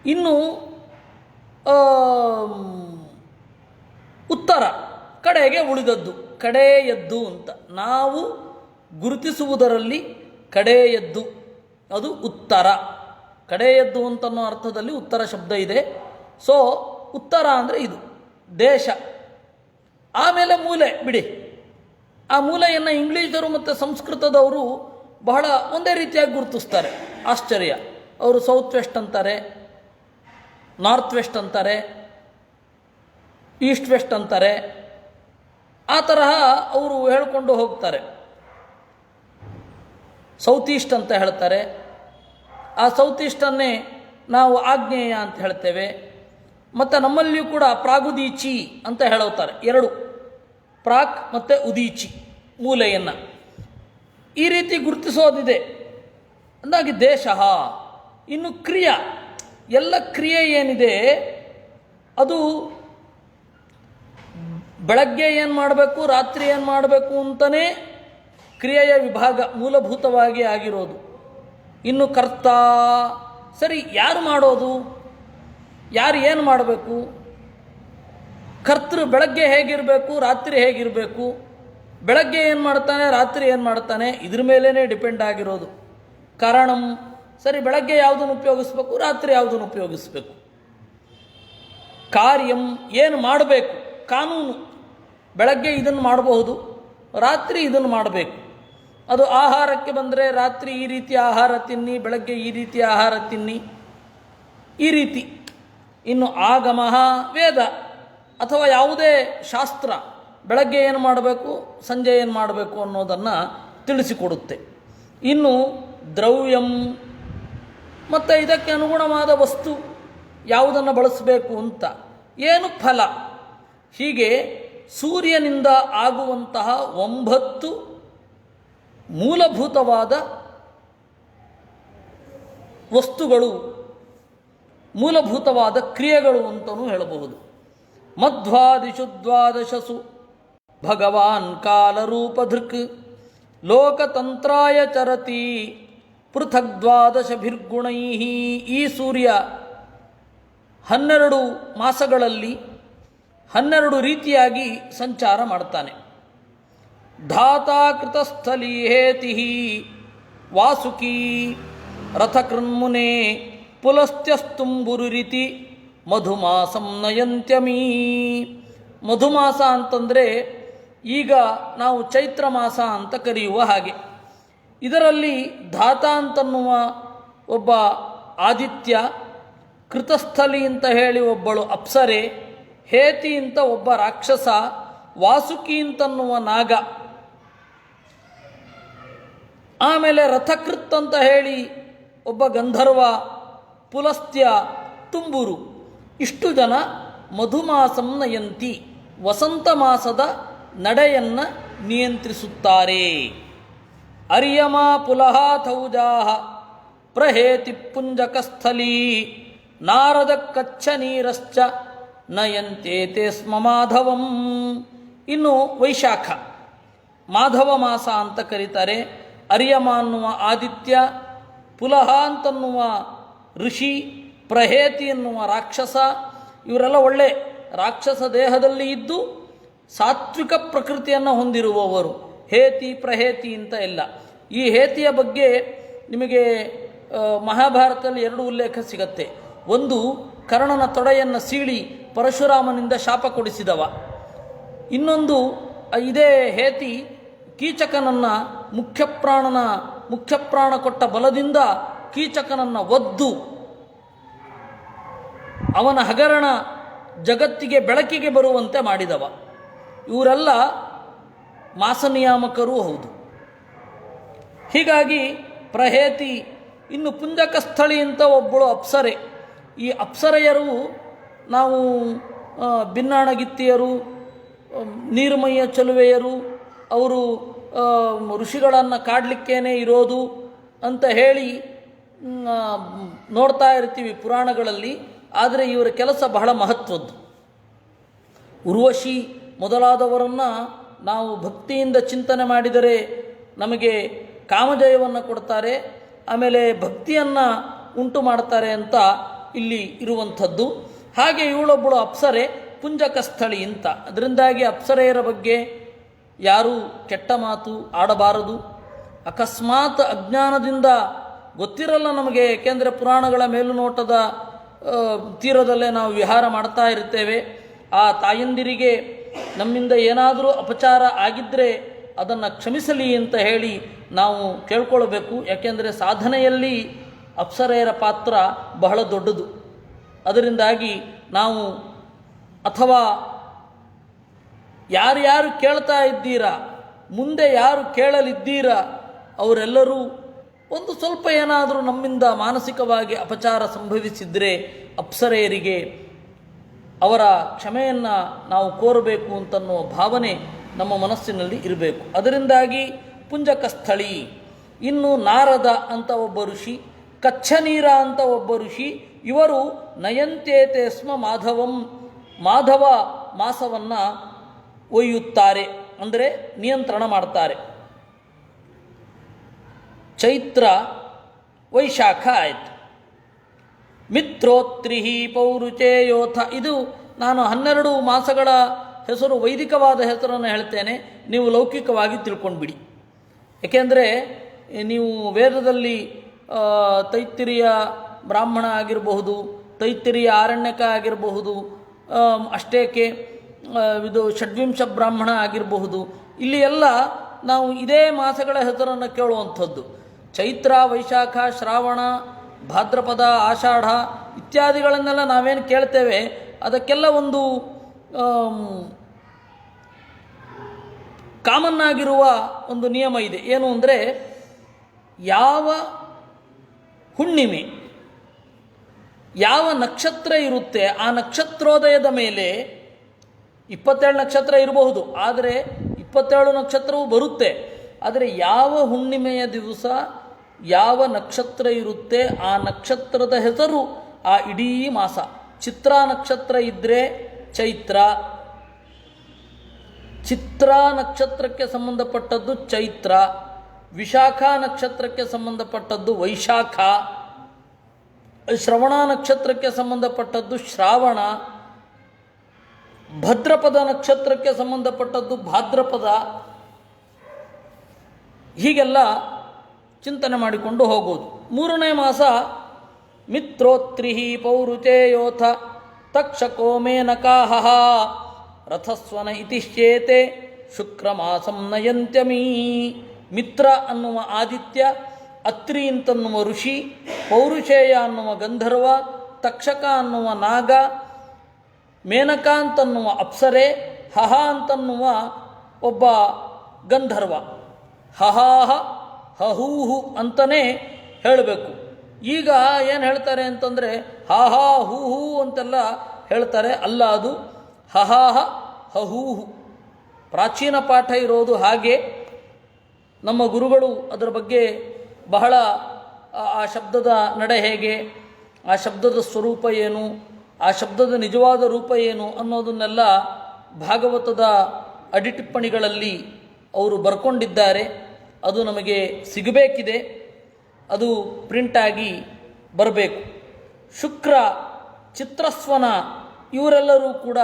ಇನ್ನು ಉತ್ತರ ಕಡೆಗೆ ಉಳಿದದ್ದು, ಕಡೆಯದ್ದು ಅಂತ. ನಾವು ಗುರುತಿಸುವುದರಲ್ಲಿ ಕಡೆಯದ್ದು ಅದು ಉತ್ತರ. ಕಡೆಯದ್ದು ಅಂತನ್ನೋ ಅರ್ಥದಲ್ಲಿ ಉತ್ತರ ಶಬ್ದ ಇದೆ. ಸೊ ಉತ್ತರ ಅಂದರೆ ಇದು ದೇಶ. ಆಮೇಲೆ ಮೂಲೆ ಬಿಡಿ. ಆ ಮೂಲೆಯನ್ನು ಇಂಗ್ಲೀಷರು ಮತ್ತು ಸಂಸ್ಕೃತದವರು ಬಹಳ ಒಂದೇ ರೀತಿಯಾಗಿ ಗುರುತಿಸ್ತಾರೆ. ಆಶ್ಚರ್ಯ. ಅವರು ಸೌತ್ ವೆಸ್ಟ್ ಅಂತಾರೆ, ನಾರ್ತ್ ವೆಸ್ಟ್ ಅಂತಾರೆ, ಈಸ್ಟ್ ವೆಸ್ಟ್ ಅಂತಾರೆ. ಆ ತರಹ ಅವರು ಹೇಳಿಕೊಂಡು ಹೋಗ್ತಾರೆ. ಸೌತ್ ಈಸ್ಟ್ ಅಂತ ಹೇಳ್ತಾರೆ. ಆ ಸೌತ್ ಈಸ್ಟನ್ನೇ ನಾವು ಆಗ್ನೇಯ ಅಂತ ಹೇಳ್ತೇವೆ. ಮತ್ತು ನಮ್ಮಲ್ಲಿಯೂ ಕೂಡ ಪ್ರಾಗುದೀಚಿ ಅಂತ ಹೇಳುತ್ತಾರೆ. ಎರಡು, ಪ್ರಾಕ್ ಮತ್ತು ಉದೀಚಿ ಮೂಲೆಯನ್ನು ಈ ರೀತಿ ಗುರುತಿಸೋದಿದೆ. ಅಂದಾಗಿ ದೇಶ. ಇನ್ನು ಕ್ರಿಯಾ, ಎಲ್ಲ ಕ್ರಿಯೆ ಏನಿದೆ ಅದು ಬೆಳಗ್ಗೆ ಏನು ಮಾಡಬೇಕು, ರಾತ್ರಿ ಏನು ಮಾಡಬೇಕು ಅಂತಲೇ ಕ್ರಿಯೆಯ ವಿಭಾಗ ಮೂಲಭೂತವಾಗಿ ಆಗಿರೋದು. ಇನ್ನು ಕರ್ತ, ಸರಿ ಯಾರು ಮಾಡೋದು, ಯಾರು ಏನು ಮಾಡಬೇಕು, ಕರ್ತೃ ಬೆಳಗ್ಗೆ ಹೇಗಿರಬೇಕು, ರಾತ್ರಿ ಹೇಗಿರಬೇಕು, ಬೆಳಗ್ಗೆ ಏನು ಮಾಡ್ತಾನೆ, ರಾತ್ರಿ ಏನು ಮಾಡ್ತಾನೆ, ಇದ್ರ ಮೇಲೇ ಡಿಪೆಂಡ್ ಆಗಿರೋದು. ಕಾರಣಂ, ಸರಿ ಬೆಳಗ್ಗೆ ಯಾವುದನ್ನು ಉಪಯೋಗಿಸ್ಬೇಕು, ರಾತ್ರಿ ಯಾವುದನ್ನು ಉಪಯೋಗಿಸ್ಬೇಕು. ಕಾರ್ಯಂ, ಏನು ಮಾಡಬೇಕು, ಕಾನೂನು, ಬೆಳಗ್ಗೆ ಇದನ್ನು ಮಾಡಬಹುದು, ರಾತ್ರಿ ಇದನ್ನು ಮಾಡಬೇಕು. ಅದು ಆಹಾರಕ್ಕೆ ಬಂದರೆ ರಾತ್ರಿ ಈ ರೀತಿ ಆಹಾರ ತಿನ್ನಿ, ಬೆಳಗ್ಗೆ ಈ ರೀತಿ ಆಹಾರ ತಿನ್ನಿ, ಈ ರೀತಿ. ಇನ್ನು ಆಗಮ, ವೇದ ಅಥವಾ ಯಾವುದೇ ಶಾಸ್ತ್ರ ಬೆಳಗ್ಗೆ ಏನು ಮಾಡಬೇಕು, ಸಂಜೆ ಏನು ಮಾಡಬೇಕು ಅನ್ನೋದನ್ನು ತಿಳಿಸಿಕೊಡುತ್ತೆ. ಇನ್ನು ದ್ರವ್ಯಂ, ಮತ್ತು ಇದಕ್ಕೆ ಅನುಗುಣವಾದ ವಸ್ತು ಯಾವುದನ್ನು ಬಳಸಬೇಕು ಅಂತ. ಏನು ಫಲ. ಹೀಗೆ ಸೂರ್ಯನಿಂದ ಆಗುವಂತಹ 9 ಮೂಲಭೂತವಾದ ವಸ್ತುಗಳು, ಮೂಲಭೂತವಾದ ಕ್ರಿಯೆಗಳು ಅಂತಲೂ ಹೇಳಬಹುದು. ಮಧ್ವಾದಿಷು ದ್ವಾದಶಸು ಭಗವಾನ್ ಕಾಲರೂಪಧೃಕ್ ಲೋಕತಂತ್ರಾಯ ಚರತಿ ಪೃಥಕ್ ದ್ವಾದಶಭಿರ್ಗುಣೈ. ಈ ಸೂರ್ಯ 12 ಮಾಸಗಳಲ್ಲಿ 12 ರೀತಿಯಾಗಿ ಸಂಚಾರ ಮಾಡ್ತಾನೆ. ಧಾತಾ ಕೃತಸ್ಥಲಿ ಹೇತಿ ವಾಸುಕಿ ರಥಕೃನ್ಮುನೆ ಪುಲಸ್ತ್ಯಸ್ತುಂಬುರುರಿತಿ ಮಧುಮಾಸಂ ನಯಂತ್ಯಮೀ. ಮಧುಮಾಸ ಅಂತಂದರೆ ಈಗ ನಾವು ಚೈತ್ರ ಮಾಸ ಅಂತ ಕರೆಯುವ ಹಾಗೆ. ಇದರಲ್ಲಿ ಧಾತ ಅಂತನ್ನುವ ಒಬ್ಬ ಆದಿತ್ಯ, ಕೃತಸ್ಥಲಿ ಅಂತ ಹೇಳಿ ಒಬ್ಬಳು ಅಪ್ಸರೆ, ಹೇತಿ ಅಂತ ಒಬ್ಬ ರಾಕ್ಷಸ, ವಾಸುಕಿ ಅಂತನ್ನುವ ನಾಗ, ಆಮೇಲೆ ರಥಕೃತ್ ಅಂತ ಹೇಳಿ ಒಬ್ಬ ಗಂಧರ್ವ, ಪುಲಸ್ತ್ಯ, ತುಂಬುರು, ಇಷ್ಟು ಜನ ಮಧುಮಾಸಂ ನಯಂತಿ, ವಸಂತ ಮಾಸದ ನಡೆಯನ್ನು ನಿಯಂತ್ರಿಸುತ್ತಾರೆ. ಅರ್ಯಮ ಪುಲಹ ಥೌಜಾ ಪ್ರಹೇತಿ ಪುಂಜಕಸ್ಥಲೀ ನಾರದ ಕಚ್ಚ ನೀರಶ್ಚ ನಯಂತೇತೆ ಸ್ಮ ಮಾಧವಂ. ಇನ್ನು ವೈಶಾಖ, ಮಾಧವ ಮಾಸ ಅಂತ ಕರೀತಾರೆ. ಅರ್ಯಮ ಅನ್ನುವ ಆದಿತ್ಯ, ಪುಲಹ ಅಂತನ್ನುವ ಋಷಿ, ಪ್ರಹೇತಿ ಎನ್ನುವ ರಾಕ್ಷಸ, ಇವರೆಲ್ಲ ಒಳ್ಳೆ ರಾಕ್ಷಸ ದೇಹದಲ್ಲಿ ಇದ್ದು ಸಾತ್ವಿಕ ಪ್ರಕೃತಿಯನ್ನು ಹೊಂದಿರುವವರು. ಹೇತಿ ಪ್ರಹೇತಿ ಅಂತ ಇಲ್ಲ. ಈ ಹೇತಿಯ ಬಗ್ಗೆ ನಿಮಗೆ ಮಹಾಭಾರತದಲ್ಲಿ 2 ಉಲ್ಲೇಖ ಸಿಗತ್ತೆ. ಒಂದು, ಕರ್ಣನ ತೊಡೆಯನ್ನು ಸೀಳಿ ಪರಶುರಾಮನಿಂದ ಶಾಪ ಕೊಡಿಸಿದವ. ಇನ್ನೊಂದು, ಇದೇ ಹೇತಿ ಕೀಚಕನನ್ನು ಮುಖ್ಯಪ್ರಾಣ ಕೊಟ್ಟ ಬಲದಿಂದ ಕೀಚಕನನ್ನು ಒದ್ದು ಅವನ ಹಗರಣ ಜಗತ್ತಿಗೆ ಬೆಳಕಿಗೆ ಬರುವಂತೆ ಮಾಡಿದವ. ಇವರೆಲ್ಲ ಮಾಸನಿಯಾಮಕರೂ ಹೌದು. ಹೀಗಾಗಿ ಪ್ರಹೇತಿ. ಇನ್ನು ಪುಂಜಕಸ್ಥಳಿ ಅಂತ ಒಬ್ಬಳು ಅಪ್ಸರೆ. ಈ ಅಪ್ಸರೆಯರು ನಾವು ಭಿನ್ನಾಣಗಿತ್ತಿಯರು, ನೀರುಮಯ್ಯ ಚಲುವೆಯರು, ಅವರು ಋಷಿಗಳನ್ನು ಕಾಡಲಿಕ್ಕೇನೆ ಇರೋದು ಅಂತ ಹೇಳಿ ನೋಡ್ತಾ ಇರ್ತೀವಿ ಪುರಾಣಗಳಲ್ಲಿ. ಆದರೆ ಇವರ ಕೆಲಸ ಬಹಳ ಮಹತ್ವದ್ದು. ಉರ್ವಶಿ ಮೊದಲಾದವರನ್ನು ನಾವು ಭಕ್ತಿಯಿಂದ ಚಿಂತನೆ ಮಾಡಿದರೆ ನಮಗೆ ಕಾಮಜಯವನ್ನು ಕೊಡ್ತಾರೆ, ಆಮೇಲೆ ಭಕ್ತಿಯನ್ನು ಉಂಟು ಮಾಡ್ತಾರೆ ಅಂತ ಇಲ್ಲಿ ಇರುವಂಥದ್ದು. ಹಾಗೆ ಇವಳೊಬ್ಬಳು ಅಪ್ಸರೆ, ಪುಂಜಕಸ್ಥಳಿ ಅಂತ. ಅದರಿಂದಾಗಿ ಅಪ್ಸರೆಯರ ಬಗ್ಗೆ ಯಾರೂ ಕೆಟ್ಟ ಮಾತು ಆಡಬಾರದು. ಅಕಸ್ಮಾತ್ ಅಜ್ಞಾನದಿಂದ ಗೊತ್ತಿರಲ್ಲ ನಮಗೆ, ಏಕೆಂದರೆ ಪುರಾಣಗಳ ಮೇಲುನೋಟದ ತೀರದಲ್ಲೇ ನಾವು ವಿಹಾರ ಮಾಡ್ತಾ ಇರ್ತೇವೆ. ಆ ತಾಯಂದಿರಿಗೆ ನಮ್ಮಿಂದ ಏನಾದರೂ ಅಪಚಾರ ಆಗಿದ್ದರೆ ಅದನ್ನು ಕ್ಷಮಿಸಲಿ ಅಂತ ಹೇಳಿ ನಾವು ಕೇಳ್ಕೊಳ್ಬೇಕು. ಯಾಕೆಂದರೆ ಸಾಧನೆಯಲ್ಲಿ ಅಪ್ಸರೆಯರ ಪಾತ್ರ ಬಹಳ ದೊಡ್ಡದು. ಅದರಿಂದಾಗಿ ನಾವು ಅಥವಾ ಯಾರ್ಯಾರು ಕೇಳ್ತಾ ಇದ್ದೀರಾ, ಮುಂದೆ ಯಾರು ಕೇಳಲಿದ್ದೀರಾ, ಅವರೆಲ್ಲರೂ ಒಂದು ಸ್ವಲ್ಪ ಏನಾದರೂ ನಮ್ಮಿಂದ ಮಾನಸಿಕವಾಗಿ ಅಪಚಾರ ಸಂಭವಿಸಿದರೆ ಅಪ್ಸರೆಯರಿಗೆ ಅವರ ಕ್ಷಮೆಯನ್ನು ನಾವು ಕೋರಬೇಕು ಅಂತನ್ನುವ ಭಾವನೆ ನಮ್ಮ ಮನಸ್ಸಿನಲ್ಲಿ ಇರಬೇಕು. ಅದರಿಂದಾಗಿ ಪುಂಜಕಸ್ಥಳಿ, ಇನ್ನು ನಾರದ ಅಂತ ಒಬ್ಬ ಋಷಿ, ಕಚ್ಚನೀರ ಅಂತ ಒಬ್ಬ ಋಷಿ, ಇವರು ನಯಂತೇತೆ ಸ್ಮ ಮಾಧವ ಮಾಸವನ್ನು ಒಯ್ಯುತ್ತಾರೆ, ಅಂದರೆ ನಿಯಂತ್ರಣ ಮಾಡ್ತಾರೆ. ಚೈತ್ರ ವೈಶಾಖ ಆಯಿತು. ಮಿತ್ರೋತ್ರಿಹಿ ಪೌರುಚೇಯೋಥ, ಇದು ನಾನು 12 ಮಾಸಗಳ ಹೆಸರು, ವೈದಿಕವಾದ ಹೆಸರನ್ನು ಹೇಳ್ತೇನೆ, ನೀವು ಲೌಕಿಕವಾಗಿ ತಿಳ್ಕೊಂಡ್ಬಿಡಿ. ಏಕೆಂದರೆ ನೀವು ವೇದದಲ್ಲಿ ತೈತ್ತಿರಿಯ ಬ್ರಾಹ್ಮಣ ಆಗಿರಬಹುದು, ತೈತ್ತಿರಿಯ ಆರಣ್ಯಕ ಆಗಿರಬಹುದು, ಅಷ್ಟೇಕೆ ಇದು ಷಡ್ವಿಂಶ ಬ್ರಾಹ್ಮಣ ಆಗಿರಬಹುದು, ಇಲ್ಲಿ ಎಲ್ಲ ನಾವು ಇದೇ ಮಾಸಗಳ ಹೆಸರನ್ನು ಕೇಳುವಂಥದ್ದು. ಚೈತ್ರ, ವೈಶಾಖ, ಶ್ರಾವಣ, ಭಾದ್ರಪದ, ಆಷಾಢ ಇತ್ಯಾದಿಗಳನ್ನೆಲ್ಲ ನಾವೇನು ಕೇಳ್ತೇವೆ, ಅದಕ್ಕೆಲ್ಲ ಒಂದು ಕಾಮನ್ ಆಗಿರುವ ಒಂದು ನಿಯಮ ಇದೆ. ಏನು ಅಂದರೆ, ಯಾವ ಹುಣ್ಣಿಮೆ, ಯಾವ ನಕ್ಷತ್ರ ಇರುತ್ತೆ, ಆ ನಕ್ಷತ್ರೋದಯದ ಮೇಲೆ 27 ನಕ್ಷತ್ರ ಇರಬಹುದು, ಆದರೆ 27 ನಕ್ಷತ್ರವೂ ಬರುತ್ತೆ. ಆದರೆ ಯಾವ ಹುಣ್ಣಿಮೆಯ ದಿವಸ ಯಾವ ನಕ್ಷತ್ರ ಇರುತ್ತೆ, ಆ ನಕ್ಷತ್ರದ ಹೆಸರು ಆ ಇಡೀ ಮಾಸ. ಚಿತ್ರಾ ನಕ್ಷತ್ರ ಇದ್ದರೆ ಚೈತ್ರ, ಚಿತ್ರಾ ನಕ್ಷತ್ರಕ್ಕೆ ಸಂಬಂಧಪಟ್ಟದ್ದು ಚೈತ್ರ, ವಿಶಾಖ ನಕ್ಷತ್ರಕ್ಕೆ ಸಂಬಂಧಪಟ್ಟದ್ದು ವೈಶಾಖ, ಶ್ರವಣ ನಕ್ಷತ್ರಕ್ಕೆ ಸಂಬಂಧಪಟ್ಟದ್ದು ಶ್ರಾವಣ, ಭದ್ರಪದ ನಕ್ಷತ್ರಕ್ಕೆ ಸಂಬಂಧಪಟ್ಟದ್ದು ಭಾದ್ರಪದ. ಹೀಗೆಲ್ಲ ಚಿಂತನೆ ಮಾಡಿಕೊಂಡು ಹೋಗೋದು. 3ನೇ ಮಾಸ ಮಿತ್ರೋತ್ರಿಹಿ ಪೌರುಚೇಯೋಥ ತಕ್ಷಕೋ ಮೇನಕಾಹ ರಥಸ್ವನ ಇತಿಶ್ಚೇತೆ ಶುಕ್ರಮಾಸಂ ನಯಂತ್ಯಮೀ. ಮಿತ್ರ ಅನ್ನುವ ಆದಿತ್ಯ, ಅತ್ರಿ ಅಂತನ್ನುವ ಋಷಿ, ಪೌರುಷೇಯ ಅನ್ನುವ ಗಂಧರ್ವ, ತಕ್ಷಕ ಅನ್ನುವ ನಾಗ, ಮೇನಕ ಅಂತನ್ನುವ ಅಪ್ಸರೆ, ಹಹ ಅಂತನ್ನುವ ಒಬ್ಬ ಗಂಧರ್ವ. ಹಹಾಹ ಹಹೂಹು ಅಂತಲೇ ಹೇಳಬೇಕು. ಈಗ ಏನು ಹೇಳ್ತಾರೆ ಅಂತಂದರೆ ಹಾಹಾ ಹೂ ಹೂ ಅಂತೆಲ್ಲ ಹೇಳ್ತಾರೆ, ಅಲ್ಲ, ಅದು ಹಹಾಹ ಹಹೂಹು. ಪ್ರಾಚೀನ ಪಾಠ ಇರೋದು ಹಾಗೆ. ನಮ್ಮ ಗುರುಗಳು ಅದರ ಬಗ್ಗೆ ಬಹಳ ಆ ಶಬ್ದದ ನಡೆ ಹೇಗೆ, ಆ ಶಬ್ದದ ಸ್ವರೂಪ ಏನು, ಆ ಶಬ್ದದ ನಿಜವಾದ ರೂಪ ಏನು ಅನ್ನೋದನ್ನೆಲ್ಲ ಭಾಗವತದ ಅಡಿಟಿಪ್ಪಣಿಗಳಲ್ಲಿ ಅವರು ಬರ್ಕೊಂಡಿದ್ದಾರೆ. ಅದು ನಮಗೆ ಸಿಗಬೇಕಿದೆ, ಅದು ಪ್ರಿಂಟಾಗಿ ಬರಬೇಕು. ಶುಕ್ರ, ಚಿತ್ರಸ್ವನ ಇವರೆಲ್ಲರೂ ಕೂಡ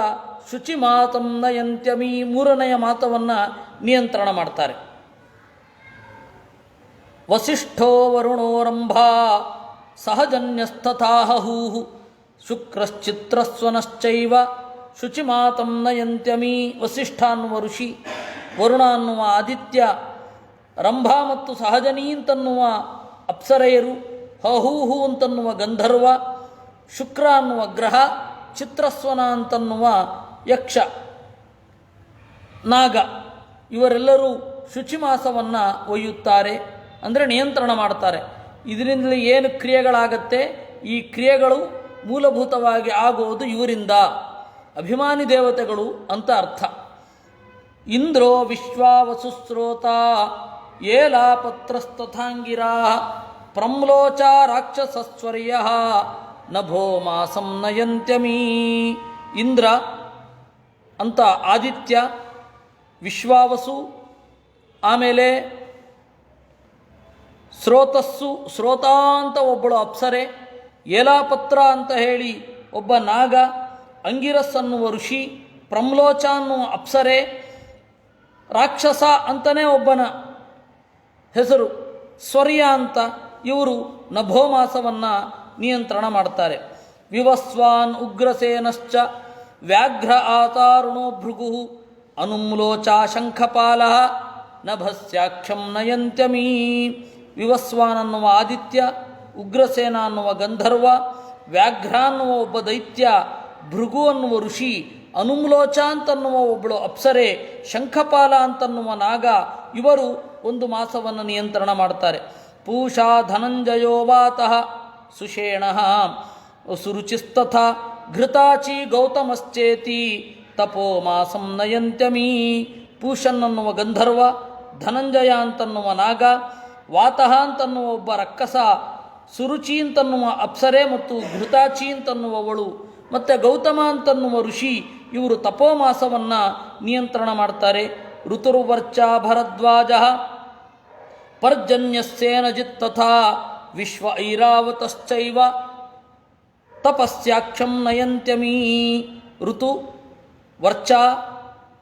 ಶುಚಿ ಮಾತಂ ನಯಂತ್ಯಮಿ, 3ನೆಯ ಮಾತವನ್ನು ನಿಯಂತ್ರಣ ಮಾಡ್ತಾರೆ. ವಸಿಷ್ಠೋ ವರುಣೋರಂಭಾ ಸಹಜನ್ಯಸ್ತಥಾಹೂ ಶುಕ್ರಶ್ಚಿತ್ರಸ್ವನಶ್ಚೈವ ಶುಚಿಮಾತಂ ನಯಂತ್ಯಮಿ. ವಸಿಷ್ಠ ಅನ್ನುವ ಋಷಿ, ವರುಣ ಅನ್ನುವ ಆದಿತ್ಯ, ರಂಭ ಮತ್ತು ಸಹಜನಿ ಅಂತನ್ನುವ ಅಪ್ಸರೆಯರು, ಹಹೂಹು ಅಂತನ್ನುವ ಗಂಧರ್ವ, ಶುಕ್ರ ಅನ್ನುವ ಗ್ರಹ, ಚಿತ್ರಸ್ವನ ಅಂತನ್ನುವ ಯಕ್ಷ ನಾಗ, ಇವರೆಲ್ಲರೂ ಶುಚಿಮಾಸವನ್ನು ಒಯ್ಯುತ್ತಾರೆ, ಅಂದರೆ ನಿಯಂತ್ರಣ ಮಾಡ್ತಾರೆ. ಇದರಿಂದಲೇ ಏನು ಕ್ರಿಯೆಗಳಾಗತ್ತೆ, ಈ ಕ್ರಿಯೆಗಳು ಮೂಲಭೂತವಾಗಿ ಆಗೋದು ಇವರಿಂದ, ಅಭಿಮಾನಿ ದೇವತೆಗಳು ಅಂತ ಅರ್ಥ. ಇಂದ್ರೋ ವಿಶ್ವಾವಸುಸ್ರೋತ ಏಲಾಪತ್ರಸ್ತಥಾಂಗಿರಾ ಪ್ರಮ್ಲೋಚ ರಾಕ್ಷಸಸ್ವರ್ಯ ನಭೋ ಮಾಸಂ ನಯಂತ್ಯಮೀ. ಇಂದ್ರ ಅಂತ ಆದಿತ್ಯ, ವಿಶ್ವಾವಸು, ಆಮೇಲೆ ಸ್ರೋತ ಅಂತ ಒಬ್ಬಳು ಅಪ್ಸರೆ, ಏಲಾಪತ್ರ ಅಂತ ಹೇಳಿ ಒಬ್ಬ ನಾಗ, ಅಂಗಿರಸ್ ಅನ್ನುವ ಋಷಿ, ಪ್ರಮ್ಲೋಚ ಅನ್ನುವ ಅಪ್ಸರೆ, ರಾಕ್ಷಸ ಅಂತಲೇ ಒಬ್ಬನ ಹೆಸರು ಸ್ವರ್ಯ ಅಂತ, ಇವರು ನಭೋಮಾಸವನ್ನು ನಿಯಂತ್ರಣ ಮಾಡ್ತಾರೆ. ವಿವಸ್ವಾನ್ ಉಗ್ರಸೇನಶ್ಚ ವ್ಯಾಘ್ರ ಆತಾರುಣೋ ಭೃಗು ಅನುಮ್ಲೋಚಾ ಶಂಖಪಾಲ ನಭಸ್ಯಾಕ್ಷಂ ನಯಂತ್ಯಮೀ. ವಿವಸ್ವಾನ್ ಅನ್ನುವ ಆದಿತ್ಯ, ಉಗ್ರಸೇನ ಅನ್ನುವ ಗಂಧರ್ವ, ವ್ಯಾಘ್ರ ಅನ್ನುವ ಒಬ್ಬ ದೈತ್ಯ, ಭೃಗು ಅನ್ನುವ ಋಷಿ, ಅನುಮ್ಲೋಚ ಅಂತನ್ನುವ ಒಬ್ಬಳು ಅಪ್ಸರೆ, ಶಂಖಪಾಲ ಅಂತನ್ನುವ ನಾಗ, ಇವರು ಒಂದು ಮಾಸವನ್ನು ನಿಯಂತ್ರಣ ಮಾಡ್ತಾರೆ. ಪೂಷಾ ಧನಂಜಯೋ ವಾತಃ ಸುಷೇಣ ಸುರುಚಿಸ್ತಥ ಘೃತಾಚಿ ಗೌತಮಶ್ಚೇತಿ ತಪೋ ಮಾಸಂ ನಯಂತ್ಯಮೀ. ಪೂಷನ್ ಅನ್ನುವ ಗಂಧರ್ವ, ಧನಂಜಯ ಅಂತನ್ನುವ ನಾಗ, ವಾತಃ ಅಂತನ್ನುವ ಒಬ್ಬ ರಕ್ಕಸ, ಸುರುಚಿ ಅಂತನ್ನುವ ಅಪ್ಸರೆ ಮತ್ತು ಘೃತಾಚಿ ಅಂತನ್ನುವವಳು ಮತ್ತು ಗೌತಮ ಅಂತನ್ನುವ ಋಷಿ, ಇವರು ತಪೋಮಾಸವನ್ನು ನಿಯಂತ್ರಣ ಮಾಡ್ತಾರೆ. ಋತುರ್ವರ್ಚ ಭರದ್ವಾಜ ಪರ್ಜನ್ಯಸ್ಯೇನಜಿತ್ ತಥಾ ವಿಶ್ವ ಐರಾವತಶ್ಚೈವ ತಪಸ್ಯಾಕ್ಷಂ ನಯಂತ್ಯಮೀ. ಋತು, ವರ್ಚ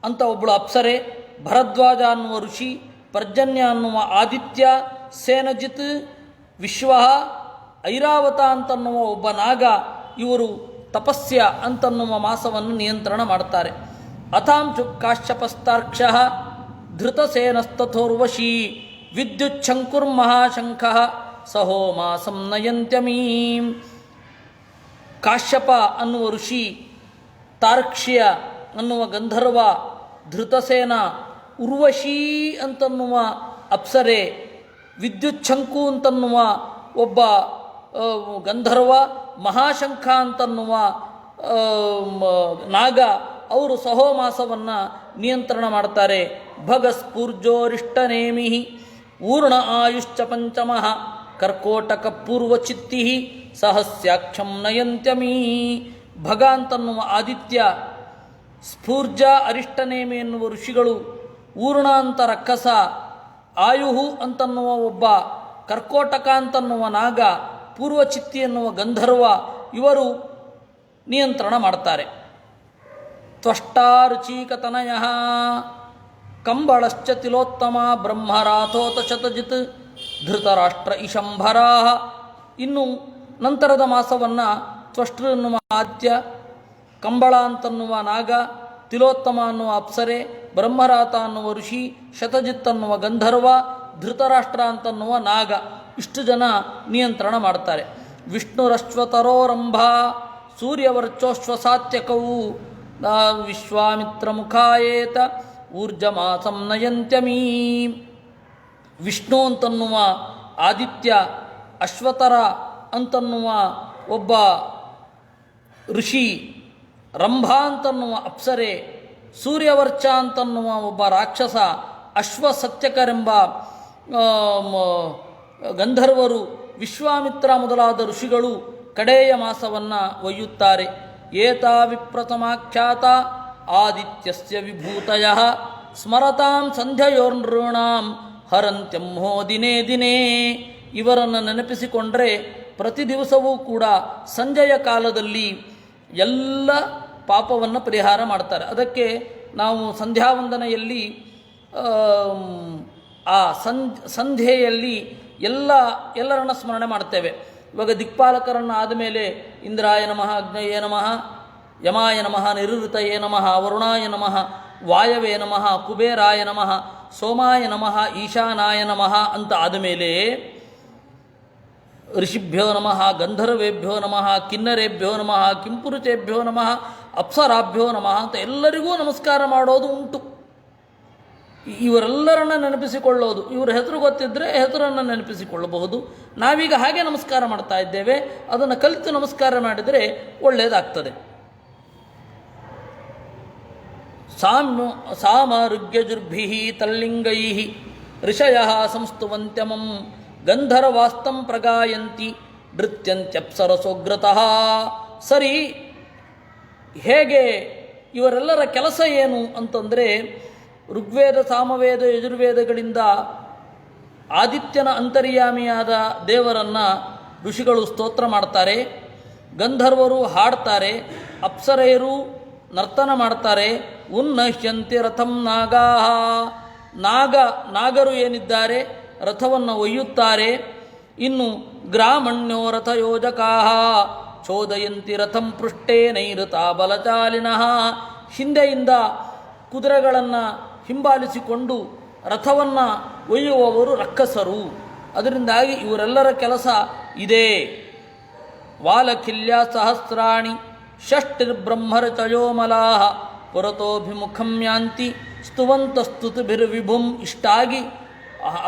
ಅಂತ ಒಬ್ಬಳು ಅಪ್ಸರೆ, ಭರದ್ವಾಜ ಅನ್ನುವ ಋಷಿ, ಪರ್ಜನ್ಯ ಅನ್ನುವ ಆದಿತ್ಯ, ಸೇನಜಿತ್, ವಿಶ್ವ, ಐರಾವತ ಅಂತನ್ನುವ ಒಬ್ಬ ನಾಗ, ಇವರು ತಪಸ್ಯ ಅಂತನ್ನುವ ಮಾಸವನ್ನು ನಿಯಂತ್ರಣ ಮಾಡ್ತಾರೆ. ಅಥಾಂಶು ಕಾಶ್ಯಪಸ್ತಾರ್ಕ್ಷ ಧೃತಸೇನಸ್ತಥೋರ್ವಶೀ ವಿದ್ಯುಚ್ಛಂಕುರ್ಮಹಾಶಂಖ ಸಹೋ ಮಾಸಂ ನಯಂತ್ಯಮೀ. ಕಾಶ್ಯಪ ಅನ್ನುವ ಋಷಿ, ತಾರ್ಕ್ಷ್ಯ ಅನ್ನುವ ಗಂಧರ್ವ, ಧೃತಸೇನ, ಉರ್ವಶೀ ಅಂತನ್ನುವ ಅಪ್ಸರೆ, ವಿದ್ಯುಚ್ಛಂಕು ಅಂತನ್ನುವ ಒಬ್ಬ ಗಂಧರ್ವ, ಮಹಾಶಂಖ ಅಂತನ್ನುವ ನಾಗ, ಅವರು ಸಹೋಮಾಸವನ್ನು ನಿಯಂತ್ರಣ ಮಾಡ್ತಾರೆ. ಭಗಸ್ಫೂರ್ಜೋರಿಷ್ಟನೇಮಿ ಊರ್ಣ ಆಯುಶ್ಚ ಪಂಚಮಃ ಕರ್ಕೋಟಕ ಪೂರ್ವಚಿತ್ತಿ ಸಹಸ್ಯಾಕ್ಷಂ ನಯಂತ್ಯಮೀ. ಭಗ ಅಂತನ್ನುವ ಆದಿತ್ಯ, ಸ್ಫೂರ್ಜ ಅರಿಷ್ಟನೇಮಿ ಎನ್ನುವ ಋಷಿಗಳು, ಊರ್ಣ ಅಂತ ರಕ್ಕಸ, ಆಯುಹು ಅಂತನ್ನುವ ಒಬ್ಬ ಕರ್ಕೋಟಕ ಅಂತನ್ನುವ ನಾಗ, ಪೂರ್ವಚಿತ್ತಿ ಎನ್ನುವ ಗಂಧರ್ವ, ಇವರು ನಿಯಂತ್ರಣ ಮಾಡ್ತಾರೆ. ತ್ವಷ್ಟಾರುಚೀಕತನಯ ಕಂಬಳಶ್ಚ ತಿಲೋತ್ತಮ ಬ್ರಹ್ಮರಾಥೋತ ಶತಜಿತ್ ಧೃತರಾಷ್ಟ್ರ ಇಶಂಭರಾ. ಇನ್ನು ನಂತರದ ಮಾಸವನ್ನು ತ್ವಷ್ಟೃ ಎನ್ನುವ ಆದಿತ್ಯ, ಕಂಬಳ ಅಂತನ್ನುವ ನಾಗ, ತಿಲೋತ್ತಮ ಅನ್ನುವ ಅಪ್ಸರೆ, ಬ್ರಹ್ಮರಾತ ಅನ್ನುವ ಋಷಿ, ಶತಜಿತ್ ಅನ್ನುವ ಗಂಧರ್ವ, ಧೃತರಾಷ್ಟ್ರ ಅಂತನ್ನುವ ನಾಗ, ಇಷ್ಟು ಜನ ನಿಯಂತ್ರಣ ಮಾಡ್ತಾರೆ. ವಿಷ್ಣುರಶ್ವತರೋರಂಭ ಸೂರ್ಯವರ್ಚೋಶ್ವಸಾತ್ಯಕವು ವಿಶ್ವಾಮಿತ್ರ ಮುಖಾಯೇತ ಊರ್ಜಮಾಸಂ ನಯಂತ್ಯಮೀ. ವಿಷ್ಣು ಅಂತನ್ನುವ ಆದಿತ್ಯ, ಅಶ್ವತರ ಅಂತನ್ನುವ ಒಬ್ಬ ಋಷಿ, ರಂಭ ಅಂತನ್ನುವ ಅಪ್ಸರೆ, ಸೂರ್ಯವರ್ಚ ಅಂತನ್ನುವ ಒಬ್ಬ ರಾಕ್ಷಸ, ಅಶ್ವಸತ್ಯಕರೆಂಬ ಗಂಧರ್ವರು, ವಿಶ್ವಾಮಿತ್ರ ಮೊದಲಾದ ಋಷಿಗಳು ಕಡೆಯ ಮಾಸವನ್ನು ಒಯ್ಯುತ್ತಾರೆ. ಏತಾ ವಿಪ್ರಥಮಾಖ್ಯಾತ ಆದಿತ್ಯಸ್ಯ ವಿಭೂತಯಃ ಸ್ಮರತಾಂ ಸಂಧ್ಯಾಯೋರ್ನೃಣಾಂ ಹರಂತ್ಯಂಹೋ ದಿನೇ ದಿನೇ. ಇವರನ್ನು ನೆನಪಿಸಿಕೊಂಡರೆ ಪ್ರತಿ ದಿವಸವೂ ಕೂಡ ಸಂಜೆಯ ಕಾಲದಲ್ಲಿ ಎಲ್ಲ ಪಾಪವನ್ನು ಪರಿಹಾರ ಮಾಡ್ತಾರೆ. ಅದಕ್ಕೆ ನಾವು ಸಂಧ್ಯಾವಂದನೆಯಲ್ಲಿ ಆ ಸಂಧ್ಯೆಯಲ್ಲಿ ಎಲ್ಲರನ್ನ ಸ್ಮರಣೆ ಮಾಡ್ತೇವೆ. ಇವಾಗ ದಿಕ್ಪಾಲಕರನ್ನು ಆದಮೇಲೆ ಇಂದ್ರಾಯ ನಮಃ, ಅಗ್ನಯೇ ನಮಃ, ಯಮಾಯ ನಮಃ, ನಿರುತಯೇ ನಮಃ, ವರುಣಾಯ ನಮಃ, ವಾಯವೇ ನಮಃ, ಕುಬೇರಾಯ ನಮಃ, ಸೋಮಾಯ ನಮಃ, ಈಶಾನಾಯ ನಮಃ ಅಂತ ಆದಮೇಲೆ ಋಷಿಭ್ಯೋ ನಮಃ, ಗಂಧರ್ವೇಭ್ಯೋ ನಮಃ, ಕಿನ್ನರೇಭ್ಯೋ ನಮಃ, ಕಿಂಪುರುಷೇಭ್ಯೋ ನಮಃ, ಅಪ್ಸರಾಭ್ಯೋ ನಮಃ ಅಂತ ಎಲ್ಲರಿಗೂ ನಮಸ್ಕಾರ ಮಾಡೋದು ಉಂಟು. ಇವರೆಲ್ಲರನ್ನ ನೆನಪಿಸಿಕೊಳ್ಳೋದು, ಇವರ ಹೆಸರು ಗೊತ್ತಿದ್ದರೆ ಹೆಸರನ್ನು ನೆನಪಿಸಿಕೊಳ್ಳಬಹುದು. ನಾವೀಗ ಹಾಗೆ ನಮಸ್ಕಾರ ಮಾಡ್ತಾ ಇದ್ದೇವೆ, ಅದನ್ನು ಕಲಿತು ನಮಸ್ಕಾರ ಮಾಡಿದರೆ ಒಳ್ಳೆಯದಾಗ್ತದೆ. ಸಾಮರುಗ್ಯಜುರ್ಭಿ ತಲ್ಲಿಂಗೈ ಋಷಯ ಸಂಸ್ತುವಂತ್ಯಮಂ ಗಂಧರ್ವಾಸ್ತಂ ಪ್ರಗಾಯಂತಿ ನೃತ್ಯಂತ್ಯಪ್ಸರಸೋಗ್ರತಃ. ಸರಿ, ಹೇಗೆ ಇವರೆಲ್ಲರ ಕೆಲಸ ಏನು ಅಂತಂದರೆ, ಋಗ್ವೇದ, ಸಾಮವೇದ, ಯಜುರ್ವೇದಗಳಿಂದ ಆದಿತ್ಯನ ಅಂತರ್ಯಾಮಿಯಾದ ದೇವರನ್ನು ಋಷಿಗಳು ಸ್ತೋತ್ರ ಮಾಡ್ತಾರೆ, ಗಂಧರ್ವರು ಹಾಡ್ತಾರೆ, ಅಪ್ಸರೆಯರು ನರ್ತನ ಮಾಡ್ತಾರೆ. ಉನ್ನಹ್ಯಂತಿ ರಥಂ ನಾಗಾಹ, ನಾಗರು ಏನಿದ್ದಾರೆ ರಥವನ್ನು ಒಯ್ಯುತ್ತಾರೆ. ಇನ್ನು ಗ್ರಾಮಣ್ಯೋ ರಥಯೋಜಕಾಹ ಚೋದಯಂತಿ ರಥಂ ಪೃಷ್ಠೇ ನೈಋತಾ ಬಲಚಾಲಿನಃ, ಹಿಂದೆಯಿಂದ ಕುದುರೆಗಳನ್ನು ಹಿಂಬಾಲಿಸಿಕೊಂಡು ರಥವನ್ನು ಒಯ್ಯುವವರು ರಕ್ಕಸರು. ಅದರಿಂದಾಗಿ ಇವರೆಲ್ಲರ ಕೆಲಸ ಇದೇ. ವಾಲಖಿಲ್ಯ ಸಹಸ್ರಾಣಿ ಷಷ್ಟಿರ್ಬ್ರಹ್ಮರಚಯೋಮಲಾಹ ಪುರತೋಭಿಮುಖಂ ಯಾಂತಿ ಸ್ತುವಂತಸ್ತುತಿಭಿರ್ವಿಭುಂ. ಇಷ್ಟಾಗಿ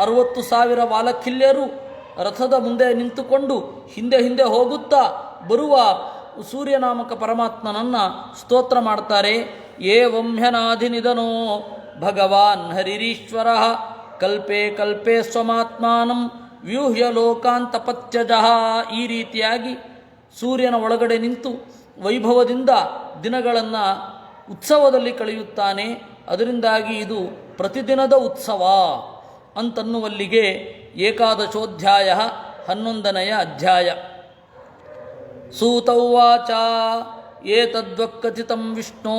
60,000 ವಾಲಖಿಲ್ಯರು ರಥದ ಮುಂದೆ ನಿಂತುಕೊಂಡು ಹಿಂದೆ ಹಿಂದೆ ಹೋಗುತ್ತಾ ಬರುವ ಸೂರ್ಯನಾಮಕ ಪರಮಾತ್ಮನನ್ನು ಸ್ತೋತ್ರ ಮಾಡ್ತಾರೆ. ಏವಂ ಹ್ಯನಾಧಿನಿಧನೋ ಭಗವಾನ್ ಹರಿರೀಶ್ವರ ಕಲ್ಪೆ ಕಲ್ಪೆ ಸ್ವಮಾತ್ಮಾನಂ ವ್ಯೂಹ್ಯ ಲೋಕಾಂತಪತ್ಯಜಃ. ಈ ರೀತಿಯಾಗಿ ಸೂರ್ಯನ ಒಳಗಡೆ ನಿಂತು ವೈಭವದಿಂದ ದಿನಗಳನ್ನು ಉತ್ಸವದಲ್ಲಿ ಕಳೆಯುತ್ತಾನೆ. ಅದರಿಂದಾಗಿ ಇದು ಪ್ರತಿದಿನದ ಉತ್ಸವ ಅಂತನ್ನುವಲ್ಲಿಗೆ ಏಕಾದಶೋಧ್ಯಾಯ 11ನೇ ಅಧ್ಯಾಯ. ಸೂತ ಉವಾಚ ಏತದ್ವಕ್ಕಥಿತಂ ವಿಷ್ಣೋ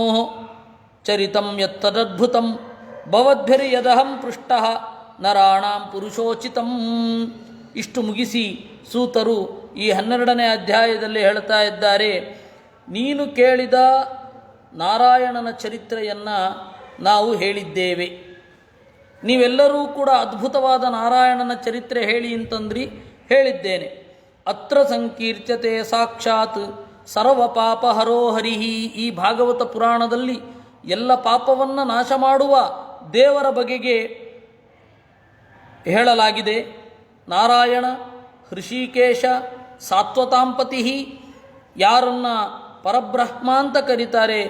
ಚರಿತಂ ಯತ್ತದದ್ಭುತಂ ಭವದ್ಭಿರ್ಯದಹಂ ಪೃಷ್ಟಃ ನರಾಣಾಂ ಪುರುಷೋಚಿತಂ. ಇಷ್ಟು ಮುಗಿಸಿ ಸೂತರು ಈ 12ನೇ ಅಧ್ಯಾಯದಲ್ಲಿ ಹೇಳ್ತಾ ಇದ್ದಾರೆ, ನೀನು ಕೇಳಿದ ನಾರಾಯಣನ ಚರಿತ್ರೆಯನ್ನು ನಾವು ಹೇಳಿದ್ದೇವೆ. ನೀವೆಲ್ಲರೂ ಕೂಡ ಅದ್ಭುತವಾದ ನಾರಾಯಣನ ಚರಿತ್ರೆ ಹೇಳಿ ಅಂತಂದ್ರಿ, ಹೇಳಿದ್ದೇನೆ. ಅತ್ರ ಸಂಕೀರ್ತ್ಯತೆ ಸಾಕ್ಷಾತ್ ಸರ್ವ ಪಾಪ ಹರೋ ಹರಿಹಿ. ಈ ಭಾಗವತ ಪುರಾಣದಲ್ಲಿ ಎಲ್ಲ ಪಾಪವನ್ನು ನಾಶ ಮಾಡುವ ದೇವರ ಬಗೆಗೆ ಹೇಳಲಾಗಿದೆ. ನಾರಾಯಣ, ಹೃಷಿಕೇಶ, ಸಾತ್ವತಾಂಪತಿ. ಯಾರನ್ನ ಪರಬ್ರಹ್ಮ ಅಂತ ಕರೀತಾರೆ,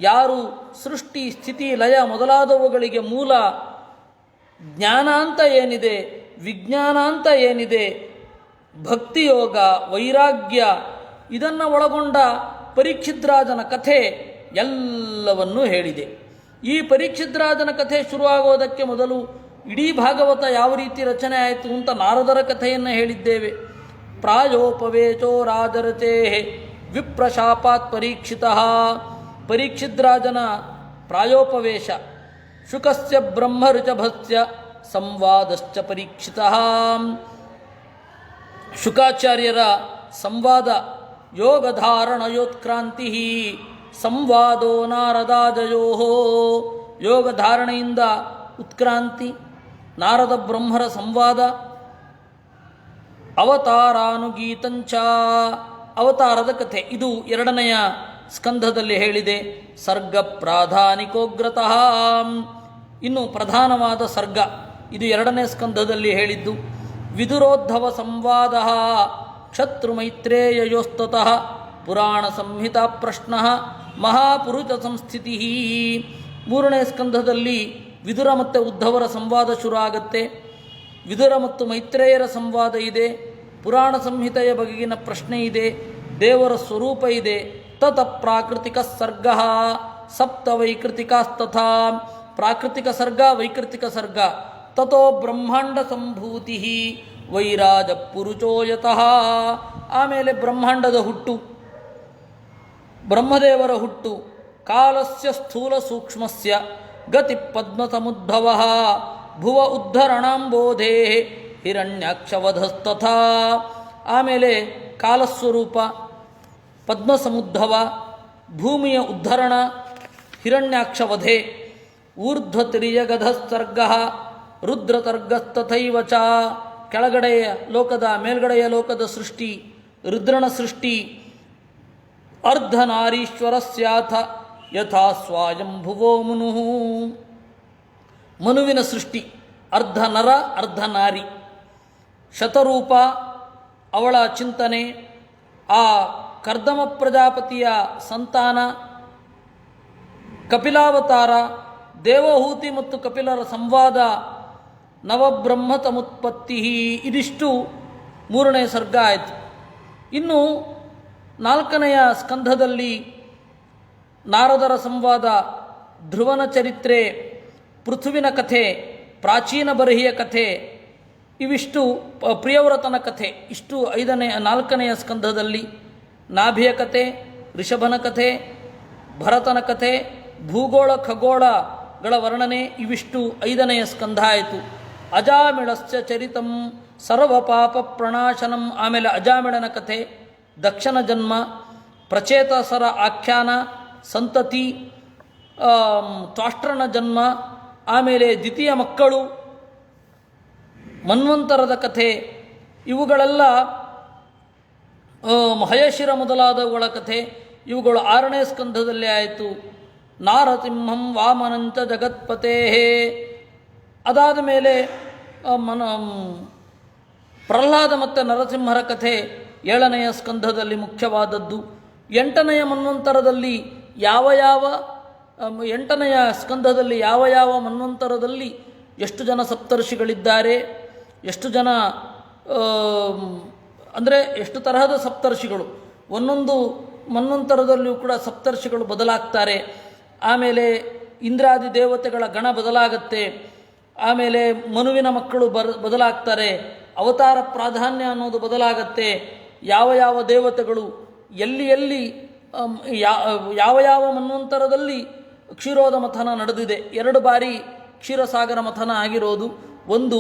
ಯಾರು ಸೃಷ್ಟಿ ಸ್ಥಿತಿ ಲಯ ಮೊದಲಾದವುಗಳಿಗೆ ಮೂಲ, ಜ್ಞಾನ ಅಂತ ಏನಿದೆ, ವಿಜ್ಞಾನ ಅಂತ ಏನಿದೆ, ಭಕ್ತಿಯೋಗ, ವೈರಾಗ್ಯ ಇದನ್ನು ಒಳಗೊಂಡ ಪರೀಕ್ಷಿದ್ರಾಜನ ಕಥೆ ಎಲ್ಲವನ್ನೂ ಹೇಳಿದೆ. ಈ ಪರೀಕ್ಷಿದ್ರಾಜನ ಕಥೆ ಶುರುವಾಗೋದಕ್ಕೆ ಮೊದಲು ಇಡೀ ಭಾಗವತ ಯಾವ ರೀತಿ ರಚನೆ ಆಯಿತು ಅಂತ ನಾರದರ ಕಥೆಯನ್ನು ಹೇಳಿದ್ದೇವೆ. ಪ್ರಾಯೋಪವೇಚೋ ರಾಜರಚೇ ವಿಪ್ರಶಾಪಾತ್ ಪರೀಕ್ಷಿತಃ. ಪರೀಕ್ಷಿದ್ರಾಜನ ಪ್ರಾಯೋಪವೇಶ, ಶುಕಸ್ಯ ಬ್ರಹ್ಮಋಷಭಸ್ಯ ಸಂವಾದಶ್ಚ ಪರೀಕ್ಷಿತಃ. ಶುಕಾಚಾರ್ಯರ ಸಂವಾದ, ಯೋಗಧಾರಣಯೋತ್ಕ್ರಾಂತಿ ಸಂವಾದೋ ನಾರದಾಜಯೋ. ಯೋಗಧಾರಣೆಯಿಂದ ಉತ್ಕ್ರಾಂತಿ, ನಾರದ ಬ್ರಹ್ಮರ ಸಂವಾದ. ಅವತಾರಾನುಗೀತಂಚ, ಅವತಾರದ ಕಥೆ ಇದು 2ನೆಯ ಸ್ಕಂಧದಲ್ಲಿ ಹೇಳಿದೆ. ಸರ್ಗ ಪ್ರಾಧಾನಿಕೋಗ್ರತಃ, ಇನ್ನು ಪ್ರಧಾನವಾದ ಸರ್ಗ ಇದು 2ನೇ ಸ್ಕಂಧದಲ್ಲಿ ಹೇಳಿದ್ದು. ವಿದುರೋದ್ಧವ ಸಂವಾದ ಕ್ಷತ್ರುಮೈತ್ರೇಯಯೋಸ್ತತಃ ಪುರಾಣ ಸಂಹಿತಾ ಪ್ರಶ್ನ ಮಹಾಪುರುಷ ಸಂಸ್ಥಿತಿ. 3ನೇ ಸ್ಕಂಧದಲ್ಲಿ ವಿದುರ ಮತ್ತು ಉದ್ಧವರ ಸಂವಾದ ಶುರು ಆಗುತ್ತೆ. ವಿದುರ ಮತ್ತು ಮೈತ್ರೇಯರ ಸಂವಾದ ಇದೆ, ಪುರಾಣ ಸಂಹಿತೆಯ ಬಗೆಗಿನ ಪ್ರಶ್ನೆ ಇದೆ, ದೇವರ ಸ್ವರೂಪ ಇದೆ. ತತ ಪ್ರಾಕೃತಿಕ ಸರ್ಗ ಸಪ್ತ ವೈಕೃತಿಕಾಸ್ತಥಾ. ಪ್ರಾಕೃತಿಕ ಸರ್ಗ, ವೈಕೃತಿಕ ಸರ್ಗ. ತಥೋ ಬ್ರಹ್ಮಾಂಡ ಸಂಭೂತಿ ವೈರಾಜ ಪುರುಷೋಯತಃ. ಆಮೇಲೆ ಬ್ರಹ್ಮಾಂಡದ ಹುಟ್ಟು, ಬ್ರಹ್ಮದೇವರ ಹುಟ್ಟು. ಕಾಲಸ್ಯ ಸ್ಥೂಲ ಸೂಕ್ಷ್ಮಸ್ಯ ಗತಿ ಪದ್ಮ ಸಮುದ್ಭವ ಭುವ ಉದ್ಧರಣಾಂಬೋಧೇ ಹಿರಣ್ಯಾಕ್ಷವಧಸ್ತಥಾ. ಆಮೇಲೆ ಕಾಲಸ್ವರೂಪ, ಪದ್ಮ ಸಮುದ್ಭವ, ಭೂಮಿಯ ಉದ್ಧರಣ, ಹಿರಣ್ಯಾಕ್ಷವಧೆ, ಊರ್ಧ್ವತಿರ್ಯಗಧಸ್ತರ್ಗ ರುದ್ರತರ್ಗಸ್ತಥೈವ ಚ. ಕೆಳಗಡೆಯ ಲೋಕದ ಮೇಲ್ಗಡೆಯ ಲೋಕದ ಸೃಷ್ಟಿ, ರುದ್ರನ ಸೃಷ್ಟಿ. ಅರ್ಧನಾರೀಶ್ವರಸ್ಯಾಥ ಯಥಾ ಸ್ವಾಯಂಭುವೋ ಮನು. ಮನುವಿನ ಸೃಷ್ಟಿ, ಅರ್ಧ ನರ ಅರ್ಧ ನಾರಿ. ಶತರೂಪ ಅವಳ ಚಿಂತನೆ, ಆ ಕರ್ದಮ ಪ್ರಜಾಪತಿಯ ಸಂತಾನ, ಕಪಿಲಾವತಾರ, ದೇವಹೂತಿ ಮತ್ತು ಕಪಿಲರ ಸಂವಾದ, ನವಬ್ರಹ್ಮತಮುತ್ಪತ್ತಿ. ಇದಿಷ್ಟು 3ನೇ ಸರ್ಗ ಆಯಿತು. ಇನ್ನು 4ನೆಯ ಸ್ಕಂಧದಲ್ಲಿ ನಾರದರ ಸಂವಾದ, ಧ್ರುವನ ಚರಿತ್ರೆ, ಪೃಥುವಿನ ಕಥೆ, ಪ್ರಾಚೀನ ಬರಹಿಯ ಕಥೆ, ಇವಿಷ್ಟು ಪ್ರಿಯವ್ರತನ ಕಥೆ. ಇಷ್ಟು 4ನೆಯ ಸ್ಕಂಧದಲ್ಲಿ ನಾಭಿಯ ಕಥೆ, ಋಷಭನ ಕಥೆ, ಭರತನ ಕಥೆ, ಭೂಗೋಳ ಖಗೋಳಗಳ ವರ್ಣನೆ, ಇವಿಷ್ಟು 5ನೆಯ ಸ್ಕಂಧ ಆಯಿತು. ಅಜಾಮಿಳಸ್ಯ ಚರಿತಂ ಸರ್ವ ಪಾಪ ಪ್ರಣಾಶನಂ. ಆಮೇಲೆ ಅಜಾಮಿಳನ ಕಥೆ, ದಕ್ಷನ ಜನ್ಮ, ಪ್ರಚೇತಸರ ಆಖ್ಯಾನ, ಸಂತತಿ, ತ್ವಾಷ್ಟ್ರನ ಜನ್ಮ, ಆಮೇಲೆ ದ್ವಿತೀಯ ಮಕ್ಕಳು, ಮನ್ವಂತರದ ಕಥೆ, ಇವುಗಳೆಲ್ಲ ಹಯಶಿರ ಮೊದಲಾದವುಗಳ ಕಥೆ, ಇವುಗಳು 6ನೇ ಸ್ಕಂಧದಲ್ಲಿ ಆಯಿತು. ನಾರಸಿಂಹಂ ವಾಮನಂಚ ಜಗತ್ಪತೇ, ಅದಾದ ಮೇಲೆ ಪ್ರಹ್ಲಾದ ಮತ್ತು ನರಸಿಂಹರ ಕಥೆ 7ನೆಯ ಸ್ಕಂಧದಲ್ಲಿ ಮುಖ್ಯವಾದದ್ದು. 8ನೆಯ ಮನ್ವಂತರದಲ್ಲಿ ಯಾವ 8ನೆಯ ಸ್ಕಂಧದಲ್ಲಿ ಯಾವ ಮನ್ವಂತರದಲ್ಲಿ ಎಷ್ಟು ಜನ ಸಪ್ತರ್ಷಿಗಳಿದ್ದಾರೆ, ಎಷ್ಟು ಜನ ಅಂದರೆ ಎಷ್ಟು ತರಹದ ಸಪ್ತರ್ಷಿಗಳು, ಒಂದೊಂದು ಮನ್ವಂತರದಲ್ಲಿಯೂ ಕೂಡ ಸಪ್ತರ್ಷಿಗಳು ಬದಲಾಗ್ತಾರೆ. ಆಮೇಲೆ ಇಂದ್ರಾದಿ ದೇವತೆಗಳ ಗಣ ಬದಲಾಗತ್ತೆ. ಆಮೇಲೆ ಮನುವಿನ ಮಕ್ಕಳು ಬದಲಾಗ್ತಾರೆ. ಅವತಾರ ಪ್ರಾಧಾನ್ಯ ಅನ್ನೋದು ಬದಲಾಗತ್ತೆ. ಯಾವ ದೇವತೆಗಳು ಎಲ್ಲಿ ಯಾವ ಮನ್ವಂತರದಲ್ಲಿ ಕ್ಷೀರೋದ ಮಥನ ನಡೆದಿದೆ. 2 ಬಾರಿ ಕ್ಷೀರಸಾಗರ ಮಥನ ಆಗಿರೋದು, ಒಂದು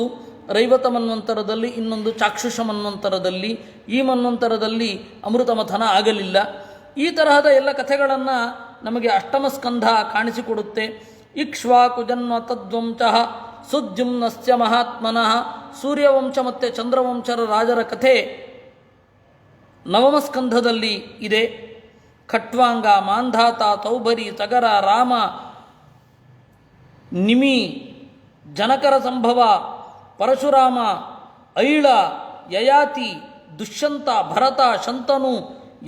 ರೈವತ ಮನ್ವಂತರದಲ್ಲಿ, ಇನ್ನೊಂದು ಚಾಕ್ಷುಷ ಮನ್ವಂತರದಲ್ಲಿ. ಈ ಮನ್ವಂತರದಲ್ಲಿ ಅಮೃತ ಮಥನ ಆಗಲಿಲ್ಲ. ಈ ತರಹದ ಎಲ್ಲ ಕಥೆಗಳನ್ನು ನಮಗೆ 8ಮ ಸ್ಕಂಧ ಕಾಣಿಸಿಕೊಡುತ್ತೆ. ಇಕ್ಷ್ವಾಕು ಜನ್ಮ ತದ್ವಂಶ ಸುದ್ಯುಮ್ನಸ್ಯ ಮಹಾತ್ಮನಃ, ಸೂರ್ಯವಂಶ ಮತ್ತು ಚಂದ್ರವಂಶರ ರಾಜರ ಕಥೆ 9ಮ ಸ್ಕಂಧದಲ್ಲಿ ಇದೆ. ಖಟ್ವಾಂಗ, ಮಾಂಧಾತ, ತೌಭರಿ, ತಗರ, ರಾಮ, ನಿಮಿ, ಜನಕರ ಸಂಭವ, ಪರಶುರಾಮ, ಐಳ, ಯಯಾತಿ, ದುಷ್ಯಂತ, ಭರತ, ಶಂತನು,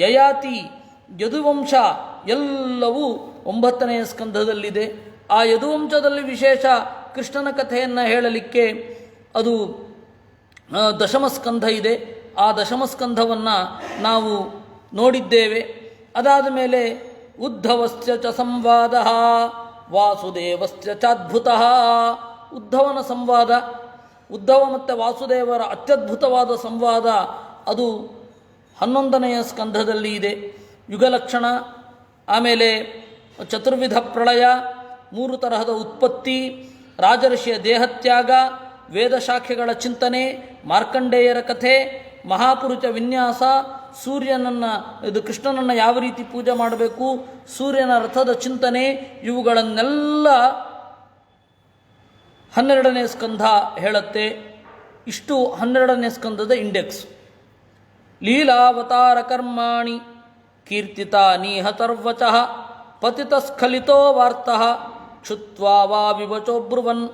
ಯಯಾತಿ, ಯದುವಂಶ ಎಲ್ಲವೂ 9ನೆಯ ಸ್ಕಂಧದಲ್ಲಿದೆ. ಆ ಯದುವಂಶದಲ್ಲಿ ವಿಶೇಷ ಕೃಷ್ಣನ ಕಥೆಯನ್ನು ಹೇಳಲಿಕ್ಕೆ ಅದು 10ಮ ಸ್ಕಂಧ ಇದೆ. ಆ 10ಮ ಸ್ಕಂಧವನ್ನು ನಾವು ನೋಡಿದ್ದೇವೆ. ಅದಾದ ಮೇಲೆ ಉದ್ಧವಸ್ಯ ಚ ಸಂವಾದ ವಾಸುದೇವಸ್ಯ ಚಾದ್ಭುತಃ, ಉದ್ಧವನ ಸಂವಾದ, ಉದ್ಧವ ಮತ್ತು ವಾಸುದೇವರ ಅತ್ಯದ್ಭುತವಾದ ಸಂವಾದ, ಅದು 11ನೆಯ ಸ್ಕಂಧದಲ್ಲಿ ಇದೆ. ಯುಗಲಕ್ಷಣ, ಆಮೇಲೆ ಚತುರ್ವಿಧ ಪ್ರಳಯ, 3 ತರಹದ ಉತ್ಪತ್ತಿ, ರಾಜರ್ಷಿಯ ದೇಹತ್ಯಾಗ, ವೇದಶಾಖೆಗಳ ಚಿಂತನೆ, ಮಾರ್ಕಂಡೇಯರ ಕಥೆ, ಮಹಾಪುರುಷ ವಿನ್ಯಾಸ, ಇದು ಕೃಷ್ಣನನ್ನು ಯಾವ ರೀತಿ ಪೂಜೆ ಮಾಡಬೇಕು, ಸೂರ್ಯನ ರಥದ ಚಿಂತನೆ, ಇವುಗಳನ್ನೆಲ್ಲ 12ನೇ ಸ್ಕಂಧ ಹೇಳುತ್ತೆ. ಇಷ್ಟು 12ನೇ ಸ್ಕಂಧದ ಇಂಡೆಕ್ಸ್. ಲೀಲಾವತಾರ ಕರ್ಮಾಣಿ ಕೀರ್ತಿತಾನೀಹ ಸರ್ವಚಃ ಪತಿತಸ್ಖಲಿತೋ ವಾರ್ತಃ ಕ್ಷುತ್ವಾ ವಾ ವಿವಚೋಬ್ರುವನ್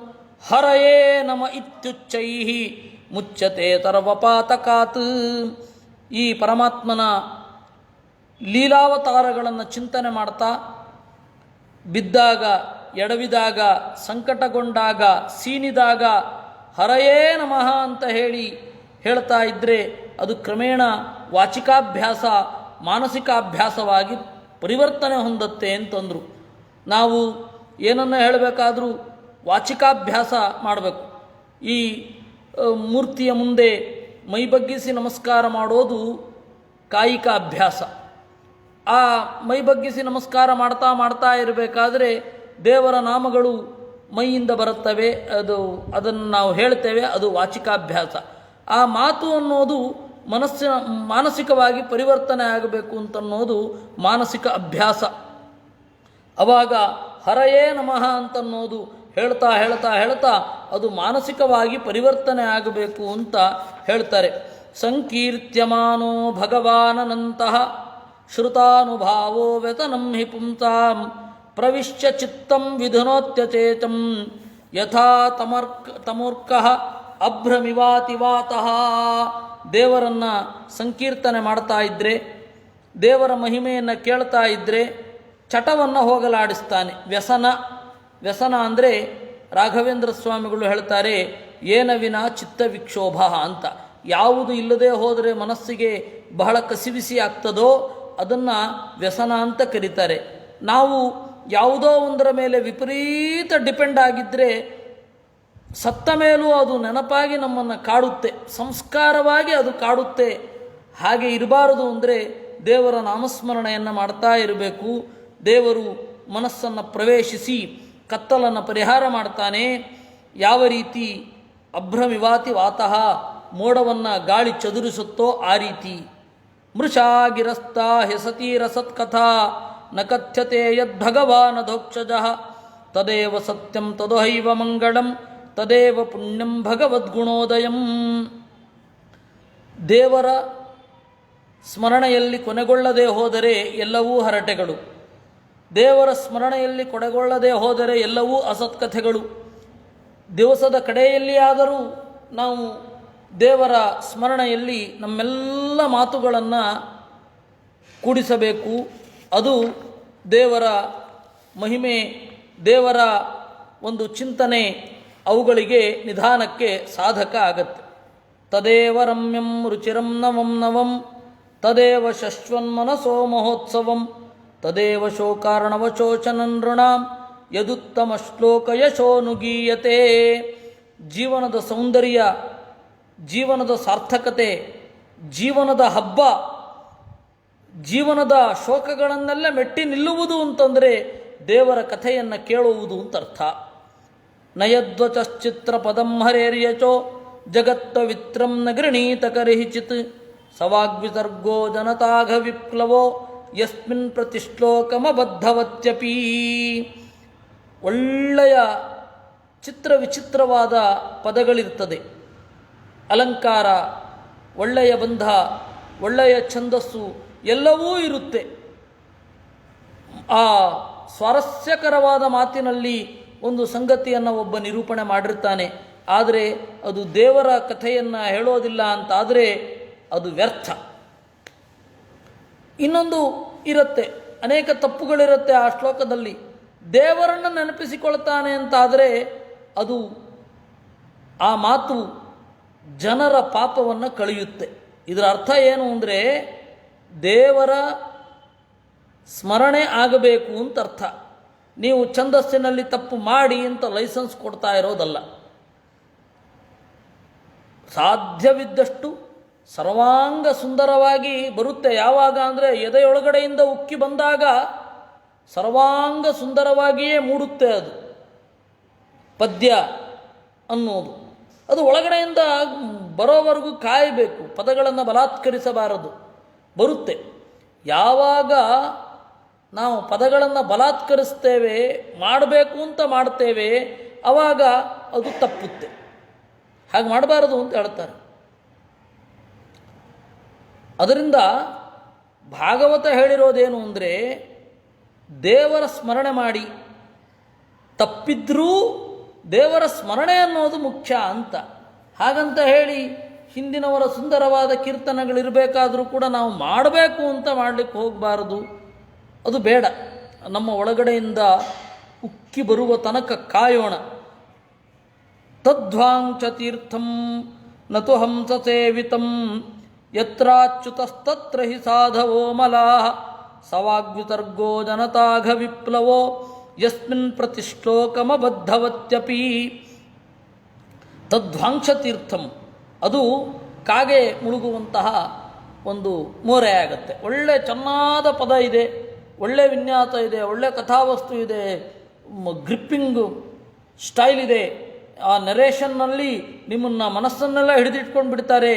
ಹರಯೇ ನಮ ಇತ್ಯುಚ್ಚೈಃ ಮುಚ್ಯತೆ ತರ್ವಪಾತಕಾತ್. ಈ ಪರಮಾತ್ಮನ ಲೀಲಾವತಾರಗಳನ್ನು ಚಿಂತನೆ ಮಾಡ್ತಾ, ಬಿದ್ದಾಗ, ಎಡವಿದಾಗ, ಸಂಕಟಗೊಂಡಾಗ, ಸೀನಿದಾಗ ಹರಯೇ ನಮಃ ಅಂತ ಹೇಳ್ತಾ ಇದ್ದರೆ ಅದು ಕ್ರಮೇಣ ವಾಚಿಕಾಭ್ಯಾಸ, ಮಾನಸಿಕಾಭ್ಯಾಸವಾಗಿ ಪರಿವರ್ತನೆ ಹೊಂದುತ್ತೆ ಅಂತಂದರು. ನಾವು ಏನನ್ನು ಹೇಳಬೇಕಾದರೂ ವಾಚಿಕಾಭ್ಯಾಸ ಮಾಡಬೇಕು. ಈ ಮೂರ್ತಿಯ ಮುಂದೆ ಮೈಬಗ್ಗಿಸಿ ನಮಸ್ಕಾರ ಮಾಡೋದು ಕಾಯಿಕ ಅಭ್ಯಾಸ. ಆ ಮೈಬಗ್ಗಿಸಿ ನಮಸ್ಕಾರ ಮಾಡ್ತಾ ಇರಬೇಕಾದ್ರೆ ದೇವರ ನಾಮಗಳು ಮೈಯಿಂದ ಬರುತ್ತವೆ, ಅದನ್ನು ನಾವು ಹೇಳ್ತೇವೆ, ಅದು ವಾಚಿಕಾಭ್ಯಾಸ. ಆ ಮಾತು ಅನ್ನೋದು ಮಾನಸಿಕವಾಗಿ ಪರಿವರ್ತನೆ ಆಗಬೇಕು ಅಂತನ್ನೋದು ಮಾನಸಿಕ ಅಭ್ಯಾಸ. ಅವಾಗ ಹರಯೇ ನಮಃ ಅಂತನ್ನೋದು ಹೇಳ್ತಾ ಅದು ಮಾನಸಿಕವಾಗಿ ಪರಿವರ್ತನೆ ಆಗಬೇಕು ಅಂತ ಹೇಳ್ತಾರೆ. ಸಂಕೀರ್ತ್ಯಮಾನೋ ಭಗವಾನನಂತಹ ಶ್ರುತಾನುಭಾವೋ ವ್ಯತನಂ ಹಿ ಪುಂಸಾಂ ಪ್ರವಿಶ್ಯ ಚಿತ್ತಂ ವಿಧುನೋತ್ಯಚೇತಂ ಯಥಾ ತಮೂರ್ಕಃ ಅಭ್ರಮಿವಾತಿವಾತಃ. ದೇವರನ್ನು ಸಂಕೀರ್ತನೆ ಮಾಡ್ತಾ ಇದ್ದರೆ, ದೇವರ ಮಹಿಮೆಯನ್ನು ಕೇಳ್ತಾ ಇದ್ದರೆ ಚಟವನ್ನು ಹೋಗಲಾಡಿಸ್ತಾನೆ. ವ್ಯಸನ ಅಂದರೆ ರಾಘವೇಂದ್ರ ಸ್ವಾಮಿಗಳು ಹೇಳ್ತಾರೆ, ಏನ ವಿನ ಚಿತ್ತ ವಿಕ್ಷೋಭ ಅಂತ. ಯಾವುದು ಇಲ್ಲದೆ ಹೋದರೆ ಮನಸ್ಸಿಗೆ ಬಹಳ ಕಸಿವಿಸಿ ಆಗ್ತದೋ ಅದನ್ನು ವ್ಯಸನ ಅಂತ ಕರೀತಾರೆ. ನಾವು ಯಾವುದೋ ಒಂದರ ಮೇಲೆ ವಿಪರೀತ ಡಿಪೆಂಡ್ ಆಗಿದ್ದರೆ ಸತ್ತ ಮೇಲೂ ಅದು ನೆನಪಾಗಿ ನಮ್ಮನ್ನು ಕಾಡುತ್ತೆ, ಸಂಸ್ಕಾರವಾಗಿ ಅದು ಕಾಡುತ್ತೆ. ಹಾಗೆ ಇರಬಾರದು ಅಂದರೆ ದೇವರ ನಾಮಸ್ಮರಣೆಯನ್ನು ಮಾಡ್ತಾ ಇರಬೇಕು. ದೇವರು ಮನಸ್ಸನ್ನು ಪ್ರವೇಶಿಸಿ ಕತ್ತಲನ್ನು ಪರಿಹಾರ ಮಾಡ್ತಾನೆ. ಯಾವ ರೀತಿ ಅಭ್ರಮಿವಾತಿ ವಾತಃ, ಮೋಡವನ್ನು ಗಾಳಿ ಚದುರಿಸುತ್ತೋ ಆ ರೀತಿ. ಮೃಷಾಗಿರಸ್ತಾ ಹೆಸತೀರ ಸತ್ಕಥಾ ನ ಕಥ್ಯತೆ ಯದ್ಭಗವಾನ್ ಅಧೋಕ್ಷಜಃ ತದೇವ ಸತ್ಯಂ ತದಹೈವ ಮಂಗಳಂ ತದೇವ ಪುಣ್ಯಂ ಭಗವದ್ಗುಣೋದಯಂ. ದೇವರ ಸ್ಮರಣೆಯಲ್ಲಿ ಕೊನೆಗೊಳ್ಳದೆ ಹೋದರೆ ಎಲ್ಲವೂ ಹರಟೆಗಳು, ದೇವರ ಸ್ಮರಣೆಯಲ್ಲಿ ಕೊನೆಗೊಳ್ಳದೆ ಹೋದರೆ ಎಲ್ಲವೂ ಅಸತ್ಕಥೆಗಳು. ದಿವಸದ ಕಡೆಯಲ್ಲಿಯಾದರೂ ನಾವು ದೇವರ ಸ್ಮರಣೆಯಲ್ಲಿ ನಮ್ಮೆಲ್ಲ ಮಾತುಗಳನ್ನು ಕೂಡಿಸಬೇಕು. ಅದು ದೇವರ ಮಹಿಮೆ, ದೇವರ ಒಂದು ಚಿಂತನೆ ಅವುಗಳಿಗೆ ನಿಧಾನಕ್ಕೆ ಸಾಧಕ ಆಗತ್ತೆ. ತದೇವ ರಮ್ಯಂ ರುಚಿರಂ ನವಂ ನವಂ ತದೇವ ಶಶ್ವನ್ಮನಸೋ ಮಹೋತ್ಸವಂ ತದೇವ ಶೋಕಾರ್ಣವಶೋಚನ ನೃಣಾಂ ಯದುತ್ತಮ ಶ್ಲೋಕ ಯಶೋನುಗೀಯತೆ. ಜೀವನದ ಸೌಂದರ್ಯ, ಜೀವನದ ಸಾರ್ಥಕತೆ, ಜೀವನದ ಹಬ್ಬ, ಜೀವನದ ಶೋಕಗಳನ್ನೆಲ್ಲ ಮೆಟ್ಟಿ ನಿಲ್ಲುವುದು ಅಂತಂದರೆ ದೇವರ ಕಥೆಯನ್ನು ಕೇಳುವುದು ಅಂತ ಅರ್ಥ. ನಯಧ್ವಚಶ್ಚಿತ್ರ ಪದಂ ಹರೇರ್ಯಚೋ ಜಗತ್ವವಿತ್ರಂ ನ ಗೃಣೀತ ಕರಿಚಿತ್ ಸವಾಗ್ವಿಸರ್ಗೋ ಜನತಾಘ ವಿಪ್ಲವೋ ಯಸ್ಮಿನ್ ಪ್ರತಿಶ್ಲೋಕಮಬದ್ಧವತ್ಯಪಿ. ಒಳ್ಳೆಯ ಚಿತ್ರ ವಿಚಿತ್ರವಾದ ಪದಗಳಿರ್ತದೆ, ಅಲಂಕಾರ, ಒಳ್ಳೆಯ ಬಂಧ, ಒಳ್ಳೆಯ ಛಂದಸ್ಸು ಎಲ್ಲವೂ ಇರುತ್ತೆ. ಆ ಸ್ವಾರಸ್ಯಕರವಾದ ಮಾತಿನಲ್ಲಿ ಒಂದು ಸಂಗತಿಯನ್ನು ಒಬ್ಬ ನಿರೂಪಣೆ ಮಾಡಿರ್ತಾನೆ, ಆದರೆ ಅದು ದೇವರ ಕಥೆಯನ್ನು ಹೇಳೋದಿಲ್ಲ ಅಂತಾದರೆ ಅದು ವ್ಯರ್ಥ. ಇನ್ನೊಂದು ಇರುತ್ತೆ, ಅನೇಕ ತಪ್ಪುಗಳಿರುತ್ತೆ ಆ ಶ್ಲೋಕದಲ್ಲಿ. ದೇವರನ್ನು ನೆನಪಿಸಿಕೊಳ್ತಾನೆ ಅಂತಾದರೆ ಅದು ಆ ಮಾತು ಜನರ ಪಾಪವನ್ನು ಕಳೆಯುತ್ತೆ. ಇದರ ಅರ್ಥ ಏನು ಅಂದರೆ ದೇವರ ಸ್ಮರಣೆ ಆಗಬೇಕು ಅಂತ ಅರ್ಥ. ನೀವು ಛಂದಸ್ಸಿನಲ್ಲಿ ತಪ್ಪು ಮಾಡಿ ಅಂತ ಲೈಸೆನ್ಸ್ ಕೊಡ್ತಾ ಇರೋದಲ್ಲ. ಸಾಧ್ಯವಿದ್ದಷ್ಟು ಸರ್ವಾಂಗ ಸುಂದರವಾಗಿ ಬರುತ್ತೆ. ಯಾವಾಗ ಅಂದರೆ ಎದೆಯೊಳಗಡೆಯಿಂದ ಉಕ್ಕಿ ಬಂದಾಗ ಸರ್ವಾಂಗ ಸುಂದರವಾಗಿಯೇ ಮೂಡುತ್ತೆ ಅದು ಪದ್ಯ ಅನ್ನೋದು. ಅದು ಒಳಗಡೆಯಿಂದ ಬರೋವರೆಗೂ ಕಾಯಬೇಕು, ಪದಗಳನ್ನು ಬಲಾತ್ಕರಿಸಬಾರದು. ಬರುತ್ತೆ. ಯಾವಾಗ ನಾವು ಪದಗಳನ್ನು ಬಲಾತ್ಕರಿಸ್ತೇವೆ, ಮಾಡಬೇಕು ಅಂತ ಮಾಡ್ತೇವೆ, ಆವಾಗ ಅದು ತಪ್ಪುತ್ತೆ. ಹಾಗೆ ಮಾಡಬಾರದು ಅಂತ ಹೇಳ್ತಾರೆ. ಅದರಿಂದ ಭಾಗವತ ಹೇಳಿರೋದೇನು ಅಂದರೆ ದೇವರ ಸ್ಮರಣೆ ಮಾಡಿ, ತಪ್ಪಿದ್ರೂ ದೇವರ ಸ್ಮರಣೆ ಅನ್ನೋದು ಮುಖ್ಯ ಅಂತ. ಹಾಗಂತ ಹೇಳಿ ಹಿಂದಿನವರ ಸುಂದರವಾದ ಕೀರ್ತನೆಗಳಿರಬೇಕಾದರೂ ಕೂಡ ನಾವು ಮಾಡಬೇಕು ಅಂತ ಮಾಡಲಿಕ್ಕೆ ಹೋಗಬಾರದು, ಅದು ಬೇಡ. ನಮ್ಮ ಒಳಗಡೆಯಿಂದ ಉಕ್ಕಿ ಬರುವ ತನಕ ಕಾಯೋಣ. ತದ್ವಾಂಚ ತೀರ್ಥಂ ನತು ಹಂಸ ಸೇವಿತಂ ಯತ್ರಾಚ್ಯುತಸ್ತತ್ರ ಹಿ ಸಾಧವೋ ಮಲಾಃ ಸವಾಗ್ವಿತರ್ಗೋ ಜನತಾಘ ವಿಪ್ಲವೋ ಯಸ್ಮಿನ್ ಪ್ರತಿಶ್ಲೋಕಮಬದ್ಧವತ್ಯಪಿ. ತದ್ವಾಂಶ ತೀರ್ಥಂ, ಅದು ಕಾಗೆ ಮುಳುಗುವಂತಹ ಒಂದು ಮೋರೆ ಆಗತ್ತೆ. ಒಳ್ಳೆ ಚೆನ್ನಾದ ಪದ ಇದೆ, ಒಳ್ಳೆ ವಿನ್ಯಾಸ ಇದೆ, ಒಳ್ಳೆ ಕಥಾವಸ್ತು ಇದೆ, ಗ್ರಿಪ್ಪಿಂಗು ಸ್ಟೈಲ್ ಇದೆ. ಆ ನರೇಷನ್ನಲ್ಲಿ ನಿಮ್ಮನ್ನು ಮನಸ್ಸನ್ನೆಲ್ಲ ಹಿಡಿದಿಟ್ಕೊಂಡು ಬಿಡ್ತಾರೆ,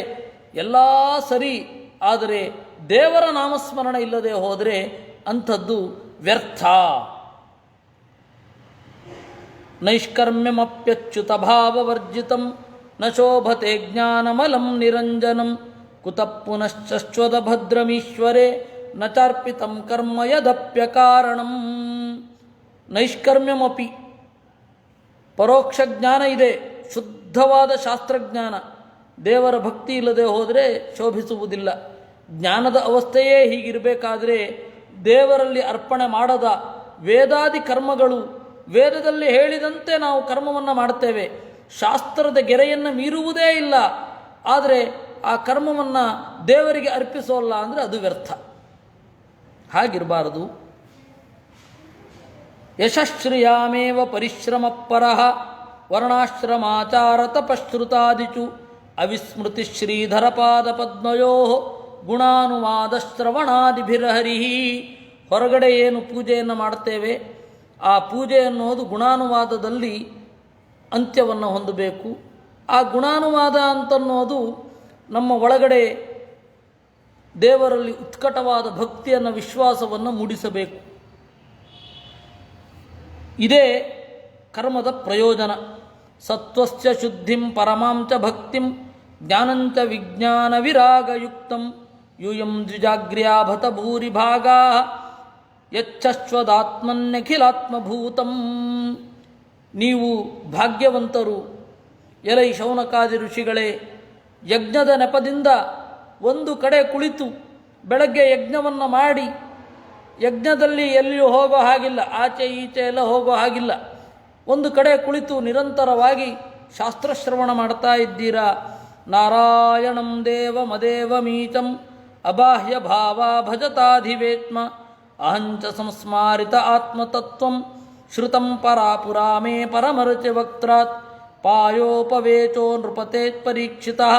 ಎಲ್ಲ ಸರಿ. ಆದರೆ ದೇವರ ನಾಮಸ್ಮರಣೆ ಇಲ್ಲದೆ ಹೋದರೆ ಅಂಥದ್ದು ವ್ಯರ್ಥ. ನೈಷ್ಕರ್ಮ್ಯಮಪ್ಯಚ್ಯುತ ಭಾವವರ್ಜಿತಂ ನ ಶೋಭತೆ ಜ್ಞಾನಮಲಂ ನಿರಂಜನಂ ಕುತಃ ಪುನಶ್ಚಶ್ವದ ಭದ್ರಮೀಶ್ವರೇ ನ ಚಾರ್ಪಿತಂ ಕರ್ಮ ಯದಪ್ಯಕಾರಣಂ. ನೈಷ್ಕರ್ಮ್ಯಮಪಿ, ಪರೋಕ್ಷ ಜ್ಞಾನ ಇದೆ, ಶುದ್ಧವಾದ ಶಾಸ್ತ್ರಜ್ಞಾನ. ದೇವರ ಭಕ್ತಿ ಇಲ್ಲದೆ ಹೋದರೆ ಶೋಭಿಸುವುದಿಲ್ಲ. ಜ್ಞಾನದ ಅವಸ್ಥೆಯೇ ಹೀಗಿರಬೇಕಾದರೆ ದೇವರಲ್ಲಿ ಅರ್ಪಣೆ ಮಾಡದ ವೇದಾದಿ ಕರ್ಮಗಳು, ವೇದದಲ್ಲಿ ಹೇಳಿದಂತೆ ನಾವು ಕರ್ಮವನ್ನು ಮಾಡ್ತೇವೆ, ಶಾಸ್ತ್ರದ ಗೆರೆಯನ್ನು ಮೀರುವುದೇ ಇಲ್ಲ, ಆದರೆ ಆ ಕರ್ಮವನ್ನು ದೇವರಿಗೆ ಅರ್ಪಿಸೋಲ್ಲ ಅಂದರೆ ಅದು ವ್ಯರ್ಥ. ಹಾಗಿರಬಾರದು. ಯಶಶ್ರಿಯಾಮೇವ ಪರಿಶ್ರಮಪರಃ ವರ್ಣಾಶ್ರಮಾಚಾರ ತಪಶ್ರುತಾದಿಚು ಅವಿಸ್ಮೃತಿ ಶ್ರೀಧರಪಾದ ಪದ್ಮಯೋ ಗುಣಾನುವಾದ ಶ್ರವಣಾದಿಭಿರಹರಿ. ಹೊರಗಡೆ ಏನು ಪೂಜೆಯನ್ನು ಮಾಡ್ತೇವೆ, ಆ ಪೂಜೆ ಅನ್ನೋದು ಗುಣಾನುವಾದದಲ್ಲಿ ಅಂತ್ಯವನ್ನು ಹೊಂದಬೇಕು. ಆ ಗುಣಾನುವಾದ ಅಂತನ್ನೋದು ನಮ್ಮ ಒಳಗಡೆ ದೇವರಲ್ಲಿ ಉತ್ಕಟವಾದ ಭಕ್ತಿಯನ್ನು, ವಿಶ್ವಾಸವನ್ನು ಮೂಡಿಸಬೇಕು. ಇದೇ ಕರ್ಮದ ಪ್ರಯೋಜನ. ಸತ್ವಸ್ಯ ಶುದ್ಧಿಂ ಪರಮಾಂಚ ಭಕ್ತಿಂ ಜ್ಞಾನಂಚ ವಿಜ್ಞಾನ ವಿರಾಗಯುಕ್ತಂ ಯೂಯಂ ದ್ವಿಜಾಗ್ರ್ಯಾಭತ ಭೂರಿಭಾಗಾ ಯಚ್ಛಶ್ವದಾತ್ಮನ್ಯಖಿಲಾತ್ಮಭೂತಂ. ನೀವು ಭಾಗ್ಯವಂತರು ಎಲೈ ಶೌನಕಾದಿ ಋಷಿಗಳೇ. ಯಜ್ಞದ ನೆಪದಿಂದ ಒಂದು ಕಡೆ ಕುಳಿತು ಬೆಳಗ್ಗೆ ಯಜ್ಞವನ್ನು ಮಾಡಿ, ಯಜ್ಞದಲ್ಲಿ ಎಲ್ಲಿಯೂ ಹೋಗೋ ಹಾಗಿಲ್ಲ, ಆಚೆ ಈಚೆ ಎಲ್ಲ ಹೋಗೋ ಹಾಗಿಲ್ಲ, ಒಂದು ಕಡೆ ಕುಳಿತು ನಿರಂತರವಾಗಿ ಶಾಸ್ತ್ರಶ್ರವಣ ಮಾಡ್ತಾ ಇದ್ದೀರಾ. ನಾರಾಯಣಂ ದೇವಮದೇವಮೀಚಂ ಅಬಾಹ್ಯ ಭಾವ ಭಜತಾಧಿವೇತ್ಮ ಅಹಂಚ ಸಂಸ್ಮಾರಿತ ಆತ್ಮತತ್ವಂ ಶ್ರುತಂ ಪರಾಪುರಾ ಮೇ ಪರಮರ್ಚ ವಕ್ತ್ರಾತ್ ಪಾಯೋಪವೇಚೋ ನೃಪತೇತ್ ಪರೀಕ್ಷಿತಃ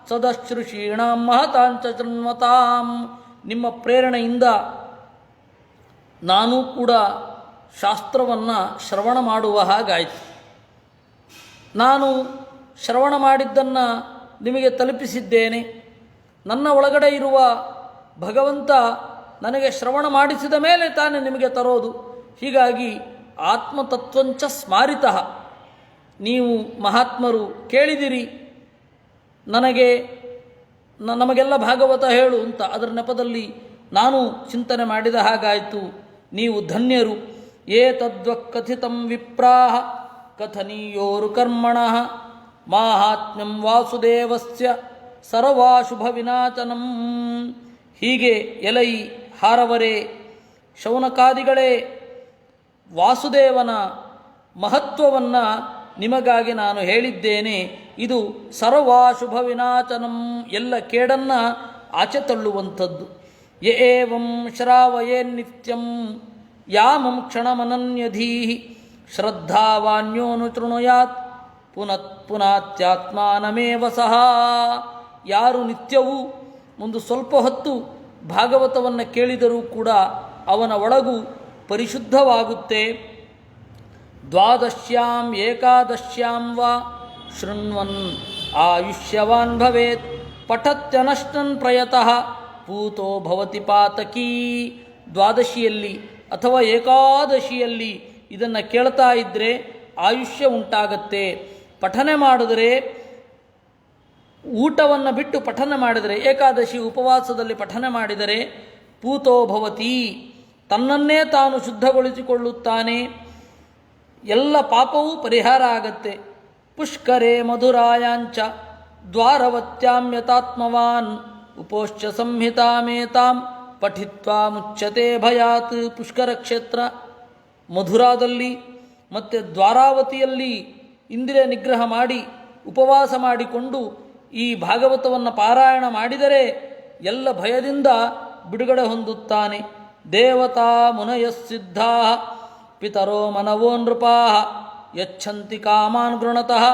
ಸದಶ್ರುಷೀಣಾಂ ಮಹತಾಂಚ ಚೃಣ್ವತಾಂ. ನಿಮ್ಮ ಪ್ರೇರಣೆಯಿಂದ ನಾನೂ ಕೂಡ ಶಾಸ್ತ್ರವನ್ನು ಶ್ರವಣ ಮಾಡುವ ಹಾಗಾಯಿತು. ನಾನು ಶ್ರವಣ ಮಾಡಿದ್ದನ್ನು ನಿಮಗೆ ತಲುಪಿಸಿದ್ದೇನೆ. ನನ್ನ ಒಳಗಡೆ ಇರುವ ಭಗವಂತ ನನಗೆ ಶ್ರವಣ ಮಾಡಿಸಿದ ಮೇಲೆ ತಾನೇ ನಿಮಗೆ ತರೋದು. ಹೀಗಾಗಿ ಆತ್ಮತತ್ವಂಚ ಸ್ಮಾರಿತಃ. ನೀವು ಮಹಾತ್ಮರು ಕೇಳಿದಿರಿ, ನಮಗೆಲ್ಲ ಭಾಗವತ ಹೇಳು ಅಂತ. ಅದರ ನೆಪದಲ್ಲಿ ನಾನು ಚಿಂತನೆ ಮಾಡಿದ ಹಾಗಾಯಿತು. ನೀವು ಧನ್ಯರು. ಏತದ್ವಕ್ಕಥಿತಂ ವಿಪ್ರಾಹ ಕಥನೀಯೋರು ಕರ್ಮಣಃ ಮಾಹಾತ್ಮ್ಯಂ ವಾಸುದೇವಸ್ಯ ಸರ್ವಾಶುಭ ವಿನಾಚನಂ. ಹೀಗೆ ಎಲೈ ಹಾರವರೇ, ಶೌನಕಾದಿಗಳೇ, ವಾಸುದೇವನ ಮಹತ್ವವನ್ನು ನಿಮಗಾಗಿ ನಾನು ಹೇಳಿದ್ದೇನೆ. ಇದು ಸರ್ವಾಶುಭ ವಿನಾಚನಂ, ಎಲ್ಲ ಕೇಡನ್ನು ಆಚೆ ತಳ್ಳುವಂಥದ್ದು. ಯ ಏವಂ ಶ್ರಾವಯೇ ನಿತ್ಯಂ ಯಾಮಂ ಕ್ಷಣಮನನ್ಯಧೀಹಿ ಶ್ರದ್ಧಾವಾನ್ಯೋನುಚೃಣುಯಾತ್ ಪುನಃ ಪುನಾತ್ಯಾತ್ಮಾನಮೇವ ಸಹ. ಯಾರು ನಿತ್ಯವೂ ಒಂದು ಸ್ವಲ್ಪ ಹೊತ್ತು ಭಾಗವತವನ್ನು ಕೇಳಿದರೂ ಕೂಡ ಅವನ ಒಳಗು ಪರಿಶುದ್ಧವಾಗುತ್ತೆ. ದ್ವಾದಶ್ಯಾಂ ಏಕಾದಶ್ಯಾಂ ವಾ ಶೃಣ್ವನ್ ಆಯುಷ್ಯವಾನ್ ಭವೇತ್ ಪಠತ್ಯನಷ್ಟನ್ ಪ್ರಯತಃ ಪೂತೋ ಭವತಿ ಪಾತಕೀ. ದ್ವಾದಶಿಯಲ್ಲಿ ಅಥವಾ ಏಕಾದಶಿಯಲ್ಲಿ ಇದನ್ನು ಕೇಳ್ತಾ ಇದ್ದರೆ ಆಯುಷ್ಯ ಉಂಟಾಗತ್ತೆ. ಪಠನೆ ಮಾಡಿದರೆ, ಊಟವನ್ನು ಬಿಟ್ಟು ಪಠನೆ ಮಾಡಿದರೆ, ಏಕಾದಶಿ ಉಪವಾಸದಲ್ಲಿ ಪಠನೆ ಮಾಡಿದರೆ ಪೂತೋ ಭವತಿ, ತನ್ನನ್ನೇ ತಾನು ಶುದ್ಧಗೊಳಿಸಿಕೊಳ್ಳುತ್ತಾನೆ, ಎಲ್ಲ ಪಾಪವೂ ಪರಿಹಾರ ಆಗತ್ತೆ. ಪುಷ್ಕರೇ ಮಧುರಾಯಾಂಚ ದ್ವಾರವತ್ಯಾಂ ಯತಾತ್ಮವಾನ್ ಉಪೋಶ್ಚ ಸಂಹಿತಾಮೇತಾಂ ಪಠಿತ್ವಾ ಮುಚ್ಯತೆ ಭಯಾತ್. ಪುಷ್ಕರ ಕ್ಷೇತ್ರ ಮಧುರಾದಲ್ಲಿ ಮತ್ತು ದ್ವಾರಾವತಿಯಲ್ಲಿ ಇಂದ್ರಿಯ ನಿಗ್ರಹ ಮಾಡಿ ಉಪವಾಸ ಮಾಡಿಕೊಂಡು ಈ ಭಾಗವತವನ್ನು ಪಾರಾಯಣ ಮಾಡಿದರೆ ಎಲ್ಲ ಭಯದಿಂದ ಬಿಡುಗಡೆ ಹೊಂದುತ್ತಾನೆ. ದೇವತಾ ಮುನಯಸ್ಸಿದ್ಧಾ ಪಿತರೋ ಮನವೋ ನೃಪಾ ಯಚ್ಛಂತಿ ಕಾಮಾನ್ ಗೃಣತಃ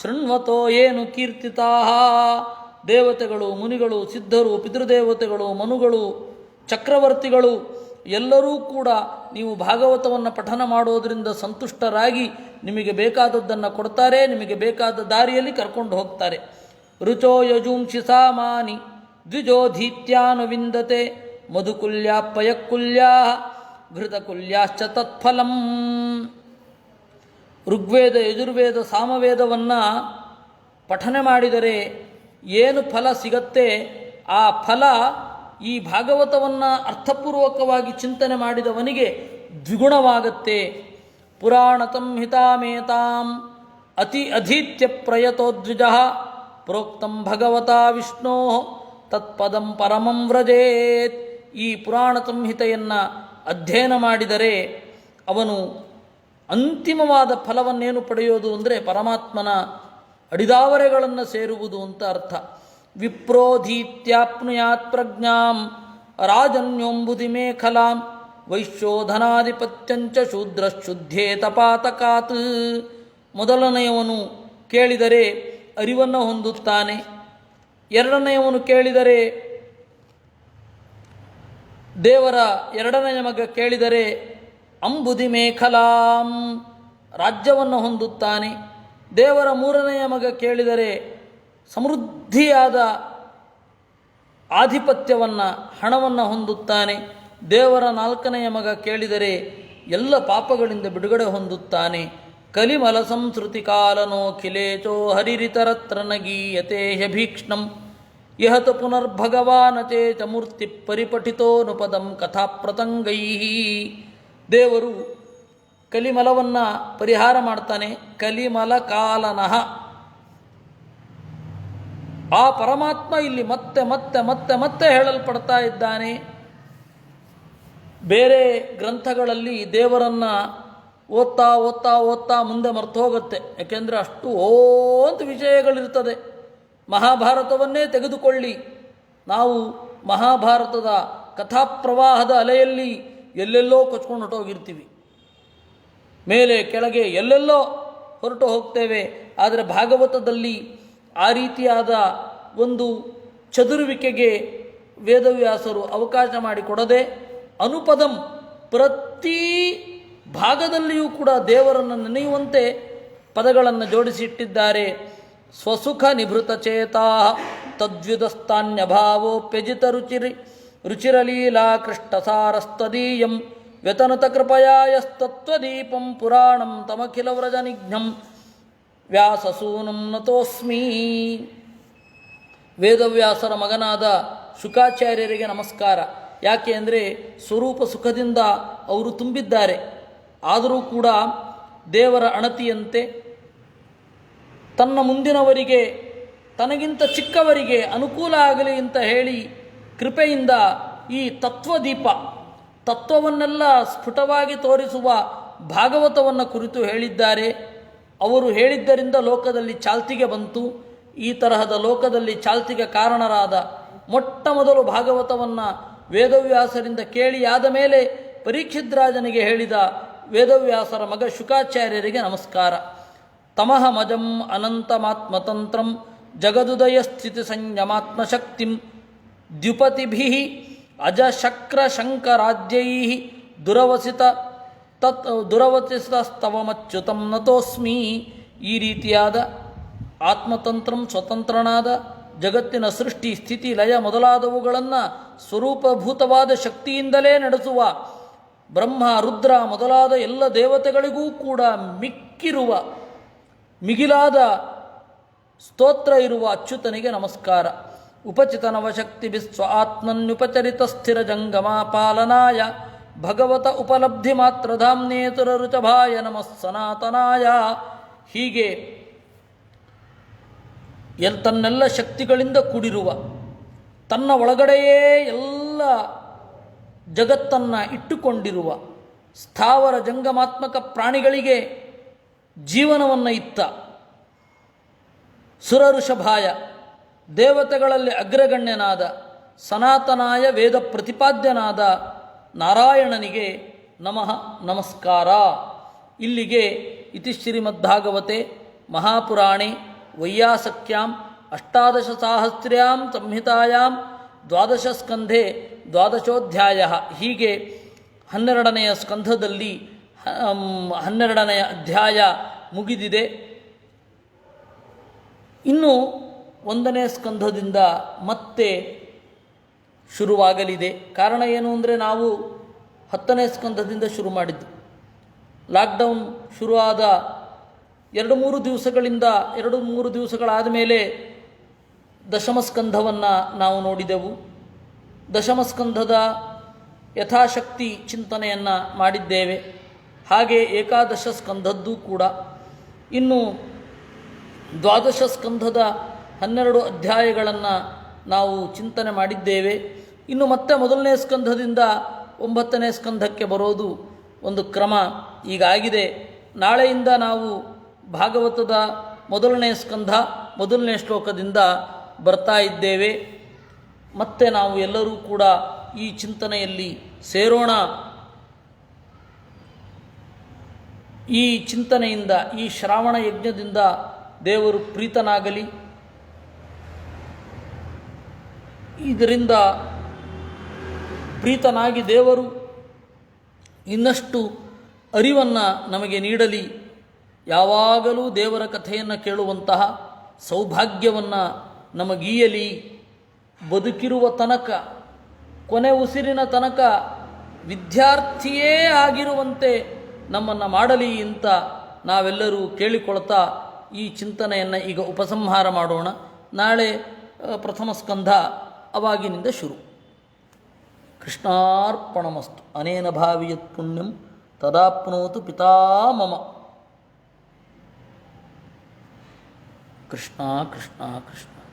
ಶೃಣ್ವತೋ ಏನು ಕೀರ್ತಿತಾ. ದೇವತೆಗಳು, ಮುನಿಗಳು, ಸಿದ್ಧರು, ಪಿತೃದೇವತೆಗಳು, ಮನುಗಳು, ಚಕ್ರವರ್ತಿಗಳು ಎಲ್ಲರೂ ಕೂಡ ನೀವು ಭಾಗವತವನ್ನು ಪಠನ ಮಾಡೋದರಿಂದ ಸಂತುಷ್ಟರಾಗಿ ನಿಮಗೆ ಬೇಕಾದದ್ದನ್ನು ಕೊಡ್ತಾರೆ, ನಿಮಗೆ ಬೇಕಾದ ದಾರಿಯಲ್ಲಿ ಕರ್ಕೊಂಡು ಹೋಗ್ತಾರೆ. ರುಚೋ ಯಜೂಂಷಿ ಸಾಮಾನಿ ದ್ವಿಜೋಧೀತ್ಯಾನುವಿಂದತೆ ಮಧುಕುಲ್ಯಾಪಯಕುಲ್ಯಾ ಘೃತಕುಲ್ಯಾಶ್ಚ ತತ್ಫಲಂ. ಋಗ್ವೇದ, ಯಜುರ್ವೇದ, ಸಾಮವೇದವನ್ನು ಪಠನೆ ಮಾಡಿದರೆ ಏನು ಫಲ ಸಿಗತ್ತೆ, ಆ ಫಲ ಈ ಭಾಗವತವನ್ನು ಅರ್ಥಪೂರ್ವಕವಾಗಿ ಚಿಂತನೆ ಮಾಡಿದವನಿಗೆ ದ್ವಿಗುಣವಾಗತ್ತೆ. ಪುರಾಣ ಸಂಹಿತಾಮೇತಾಂ ಅತಿ ಅಧೀತ್ಯ ಪ್ರಯತೋ ದ್ವಿಜಃ ಪ್ರೋಕ್ತಂ ಭಗವತಾ ವಿಷ್ಣೋ ತತ್ಪದಂ ಪರಮಂ ವ್ರಜೇತ್. ಈ ಪುರಾಣ ಸಂಹಿತೆಯನ್ನು ಅಧ್ಯಯನ ಮಾಡಿದರೆ ಅವನು ಅಂತಿಮವಾದ ಫಲವನ್ನೇನು ಪಡೆಯೋದು ಅಂದರೆ ಪರಮಾತ್ಮನ ಅಡಿದಾವರೆಗಳನ್ನು ಸೇರುವುದು ಅಂತ ಅರ್ಥ. ವಿಪ್ರೋಧೀತ್ಯಾಪ್ನುಯಾತ್ ಪ್ರಜ್ಞಾಂ ರಾಜನ್ಯೋಂಬುಧಿ ಮೇಖಲಾಂ ವೈಶ್ಯೋಧನಾಧಿಪತ್ಯಂಚ ಶೂದ್ರಶುದ್ಧೇತ ಪಾತಕಾತ್. ಮೊದಲನೆಯವನು ಕೇಳಿದರೆ ಅರಿವನ್ನು ಹೊಂದುತ್ತಾನೆ. ಎರಡನೆಯವನು ಕೇಳಿದರೆ ದೇವರ ಎರಡನೆಯ ಮಗ ಕೇಳಿದರೆ ಅಂಬುಧಿ ಮೇಖಲಾಂ ರಾಜ್ಯವನ್ನು ಹೊಂದುತ್ತಾನೆ. ದೇವರ ಮೂರನೆಯ ಮಗ ಕೇಳಿದರೆ ಸಮೃದ್ಧಿಯಾದ ಆಧಿಪತ್ಯವನ್ನು, ಹಣವನ್ನು ಹೊಂದುತ್ತಾನೆ. ದೇವರ ನಾಲ್ಕನೆಯ ಮಗ ಕೇಳಿದರೆ ಎಲ್ಲ ಪಾಪಗಳಿಂದ ಬಿಡುಗಡೆ ಹೊಂದುತ್ತಾನೆ. ಕಲಿಮಲ ಸಂಸ್ಕೃತಿ ಕಾಲನೋಖಿಲೇಚೋ ಹರಿರಿತರತ್ರ ನಗೀಯತೆ ಹ್ಯಭೀಕ್ಷ್ಣಂ ಯಹತ ಪುನರ್ಭಗವಾನ ಚೇತ ಮೂರ್ತಿ ಪರಿಪಠಿತೋನುಪದಂ ಕಥಾಪ್ರತಂಗೈ. ದೇವರು ಕಲಿಮಲವನ್ನು ಪರಿಹಾರ ಮಾಡ್ತಾನೆ. ಕಲಿಮಲ ಕಾಲನಃ, ಆ ಪರಮಾತ್ಮ ಇಲ್ಲಿ ಮತ್ತೆ ಮತ್ತೆ ಮತ್ತೆ ಮತ್ತೆ ಹೇಳಲ್ಪಡ್ತಾ ಇದ್ದಾನೆ. ಬೇರೆ ಗ್ರಂಥಗಳಲ್ಲಿ ದೇವರನ್ನು ಓದ್ತಾ ಓದ್ತಾ ಓದ್ತಾ ಮುಂದೆ ಮರ್ತು ಹೋಗುತ್ತೆ. ಯಾಕೆಂದರೆ ಅಷ್ಟು ಅಂತ ವಿಷಯಗಳಿರ್ತದೆ. ಮಹಾಭಾರತವನ್ನೇ ತೆಗೆದುಕೊಳ್ಳಿ, ನಾವು ಮಹಾಭಾರತದ ಕಥಾಪ್ರವಾಹದ ಅಲೆಯಲ್ಲಿ ಎಲ್ಲೆಲ್ಲೋ ಕೊಚ್ಕೊಂಡು ಹೊರಟೋಗಿರ್ತೀವಿ, ಮೇಲೆ ಕೆಳಗೆ ಎಲ್ಲೆಲ್ಲೋ ಹೊರಟು ಹೋಗ್ತೇವೆ. ಆದರೆ ಭಾಗವತದಲ್ಲಿ ಆ ರೀತಿಯಾದ ಒಂದು ಚದುರುವಿಕೆಗೆ ವೇದವ್ಯಾಸರು ಅವಕಾಶ ಮಾಡಿಕೊಡದೆ ಅನುಪದಂ, ಪ್ರತಿ ಭಾಗದಲ್ಲಿಯೂ ಕೂಡ ದೇವರನ್ನು ನೆನೆಯುವಂತೆ ಪದಗಳನ್ನು ಜೋಡಿಸಿಟ್ಟಿದ್ದಾರೆ. ಸ್ವಸುಖ ನಿಭೃತ ಚೇತಾ ತದ್ವಿದಸ್ತಾನ್ಯಭಾವೋಪ್ಯಜಿತ ರುಚಿರಲೀಲಾ ಕೃಷ್ಟಸಾರಸ್ತದೀಯಂ ವ್ಯತನುತ ಕೃಪಯಾಯಸ್ತತ್ವದೀಪಂ ಪುರಾಣಂ ತಮಖಿಲ ವ್ರಜನಿಘ್ನಂ ವ್ಯಾಸಸೂನಂ ನತೋಸ್ಮಿ. ವೇದವ್ಯಾಸರ ಮಗನಾದ ಶುಕಾಚಾರ್ಯರಿಗೆ ನಮಸ್ಕಾರ. ಯಾಕೆ ಅಂದರೆ ಸ್ವರೂಪ ಸುಖದಿಂದ ಅವರು ತುಂಬಿದ್ದಾರೆ. ಆದರೂ ಕೂಡ ದೇವರ ಅಣತಿಯಂತೆ ತನ್ನ ಮುಂದಿನವರಿಗೆ, ತನಗಿಂತ ಚಿಕ್ಕವರಿಗೆ ಅನುಕೂಲ ಆಗಲಿ ಅಂತ ಹೇಳಿ ಕೃಪೆಯಿಂದ ಈ ತತ್ವದೀಪ, ತತ್ವವನ್ನೆಲ್ಲ ಸ್ಫುಟವಾಗಿ ತೋರಿಸುವ ಭಾಗವತವನ್ನು ಕುರಿತು ಹೇಳಿದ್ದಾರೆ. ಅವರು ಹೇಳಿದ್ದರಿಂದ ಲೋಕದಲ್ಲಿ ಚಾಲ್ತಿಗೆ ಬಂತು. ಈ ತರಹದ ಲೋಕದಲ್ಲಿ ಚಾಲ್ತಿಗೆ ಕಾರಣರಾದ ಮೊಟ್ಟ ಮೊದಲು ಭಾಗವತವನ್ನು ವೇದವ್ಯಾಸರಿಂದ ಕೇಳಿ ಆದ ಮೇಲೆ ಪರೀಕ್ಷಿದ್ರಾಜನಿಗೆ ಹೇಳಿದ ವೇದವ್ಯಾಸರ ಮಗ ಶುಕಾಚಾರ್ಯರಿಗೆ ನಮಸ್ಕಾರ. ತಮಃ ಮಜಂ ಅನಂತಮಾತ್ಮತಂತ್ರಂ ಜಗದುದಯ ಸ್ಥಿತಿ ಸಂಯಮಾತ್ಮಶಕ್ತಿಂ ದ್ಯುಪತಿಭಿ ಅಜಶಕ್ರ ಶಂಕರಾಜ್ಯೈ ದುರವಸಿತಸ್ತವಮಚ್ಯುತಂ ನತೋಸ್ಮಿ. ಈ ರೀತಿಯಾದ ಆತ್ಮತಂತ್ರಂ, ಸ್ವತಂತ್ರನಾದ ಜಗತ್ತಿನ ಸೃಷ್ಟಿ ಸ್ಥಿತಿ ಲಯ ಮೊದಲಾದವುಗಳನ್ನು ಸ್ವರೂಪಭೂತವಾದ ಶಕ್ತಿಯಿಂದಲೇ ನಡೆಸುವ ಬ್ರಹ್ಮ ರುದ್ರ ಮೊದಲಾದ ಎಲ್ಲ ದೇವತೆಗಳಿಗೂ ಕೂಡ ಮಿಕ್ಕಿರುವ ಮಿಗಿಲಾದ ಸ್ತೋತ್ರ ಇರುವ ಅಚ್ಯುತನಿಗೆ ನಮಸ್ಕಾರ. ಉಪಚಿತ ನವಶಕ್ತಿ ವಿಶ್ವ ಆತ್ಮನ್ಯುಪಚರಿತ ಸ್ಥಿರ ಜಂಗಮ ಪಾಲನಾಯ ಭಗವತ ಉಪಲಬ್ಧಿ ಮಾತ್ರ ಧಾಮ್ನೇತುರ ರುಚಭಾಯ ನಮಃ ಸನಾತನಾಯ. ಹೀಗೆ ತನ್ನೆಲ್ಲ ಶಕ್ತಿಗಳಿಂದ ಕೂಡಿರುವ, ತನ್ನ ಒಳಗಡೆಯೇ ಎಲ್ಲ ಜಗತ್ತನ್ನು ಇಟ್ಟುಕೊಂಡಿರುವ, ಸ್ಥಾವರ ಜಂಗಮಾತ್ಮಕ ಪ್ರಾಣಿಗಳಿಗೆ ಜೀವನವನ್ನು ಇತ್ತ ಸುರಋಷಭಾಯ, ದೇವತೆಗಳಲ್ಲಿ ಅಗ್ರಗಣ್ಯನಾದ ಸನಾತನಾಯ ವೇದ ಪ್ರತಿಪಾದ್ಯನಾದ ನಾರಾಯಣನಿಗೆ ನಮಃ ನಮಸ್ಕಾರ. ಇಲ್ಲಿಗೆ ಇತಿ ಶ್ರೀಮದ್ಭಾಗವತೆ ಮಹಾಪುರಾಣೆ ವೈಯಾಸಕ್ಯಾಂ ಅಷ್ಟಾದಶ ಸಾಹಸ್ರ್ಯಾಂ ಸಂಹಿತಾಯಾಂ ದ್ವಾದಶ ಸ್ಕಂಧೆ ದ್ವಾದಶೋಧ್ಯಾಯ. ಹೀಗೆ 12ನೆಯ ಸ್ಕಂಧದಲ್ಲಿ 12ನೆಯ ಅಧ್ಯಾಯ ಮುಗಿದಿದೆ. ಇನ್ನು 1ನೇ ಸ್ಕಂಧದಿಂದ ಮತ್ತೆ ಶುರುವಾಗಲಿದೆ. ಕಾರಣ ಏನು ಅಂದರೆ ನಾವು 10ನೇ ಸ್ಕಂಧದಿಂದ ಶುರು ಮಾಡಿದ್ದು. ಲಾಕ್ಡೌನ್ ಶುರುವಾದ 2-3 ದಿವಸಗಳಿಂದ 2-3 ದಿವಸಗಳಾದ ಮೇಲೆ ದಶಮಸ್ಕಂಧವನ್ನು ನಾವು ನೋಡಿದೆವು. ದಶಮಸ್ಕಂಧದ ಯಥಾಶಕ್ತಿ ಚಿಂತನೆಯನ್ನು ಮಾಡಿದ್ದೇವೆ. ಹಾಗೆ ಏಕಾದಶ ಸ್ಕಂಧದ್ದು ಕೂಡ. ಇನ್ನು ದ್ವಾದಶ ಸ್ಕಂಧದ 12 ಅಧ್ಯಾಯಗಳನ್ನು ನಾವು ಚಿಂತನೆ ಮಾಡಿದ್ದೇವೆ. ಇನ್ನು ಮತ್ತೆ 1ನೇ ಸ್ಕಂಧದಿಂದ 9ನೇ ಸ್ಕಂಧಕ್ಕೆ ಬರೋದು ಒಂದು ಕ್ರಮ ಈಗಾಗಿದೆ. ನಾಳೆಯಿಂದ ನಾವು ಭಾಗವತದ 1ನೇ ಸ್ಕಂಧ 1ನೇ ಶ್ಲೋಕದಿಂದ ಬರ್ತಾ ಇದ್ದೇವೆ. ಮತ್ತೆ ನಾವು ಎಲ್ಲರೂ ಕೂಡ ಈ ಚಿಂತನೆಯಲ್ಲಿ ಸೇರೋಣ. ಈ ಚಿಂತನೆಯಿಂದ, ಈ ಶ್ರಾವಣ ಯಜ್ಞದಿಂದ ದೇವರು ಪ್ರೀತನಾಗಲಿ. ಇದರಿಂದ ಪ್ರೀತನಾಗಿ ದೇವರು ಇನ್ನಷ್ಟು ಅರಿವನ್ನು ನಮಗೆ ನೀಡಲಿ. ಯಾವಾಗಲೂ ದೇವರ ಕಥೆಯನ್ನು ಕೇಳುವಂತಹ ಸೌಭಾಗ್ಯವನ್ನು ನಮಗೀಯಲಿ. ಬದುಕಿರುವ ತನಕ, ಕೊನೆ ಉಸಿರಿನ ತನಕ ವಿದ್ಯಾರ್ಥಿಯೇ ಆಗಿರುವಂತೆ ನಮ್ಮನ್ನು ಮಾಡಲಿ ಅಂತ ನಾವೆಲ್ಲರೂ ಕೇಳಿಕೊಳ್ತಾ ಈ ಚಿಂತನೆಯನ್ನು ಈಗ ಉಪಸಂಹಾರ ಮಾಡೋಣ. ನಾಳೆ ಪ್ರಥಮ ಸ್ಕಂಧ ಅವಾಗಿನಿಂದ ಶುರು. ಕೃಷ್ಣಾರ್ಪಣಮಸ್ತು. ಅನೇನ ಭಾವಿಯತ್ ಪುಣ್ಯಂ ತದಾಪ್ನೋತು ಪಿತಾ ಮಮ. ಕೃಷ್ಣ ಕೃಷ್ಣ ಕೃಷ್ಣ.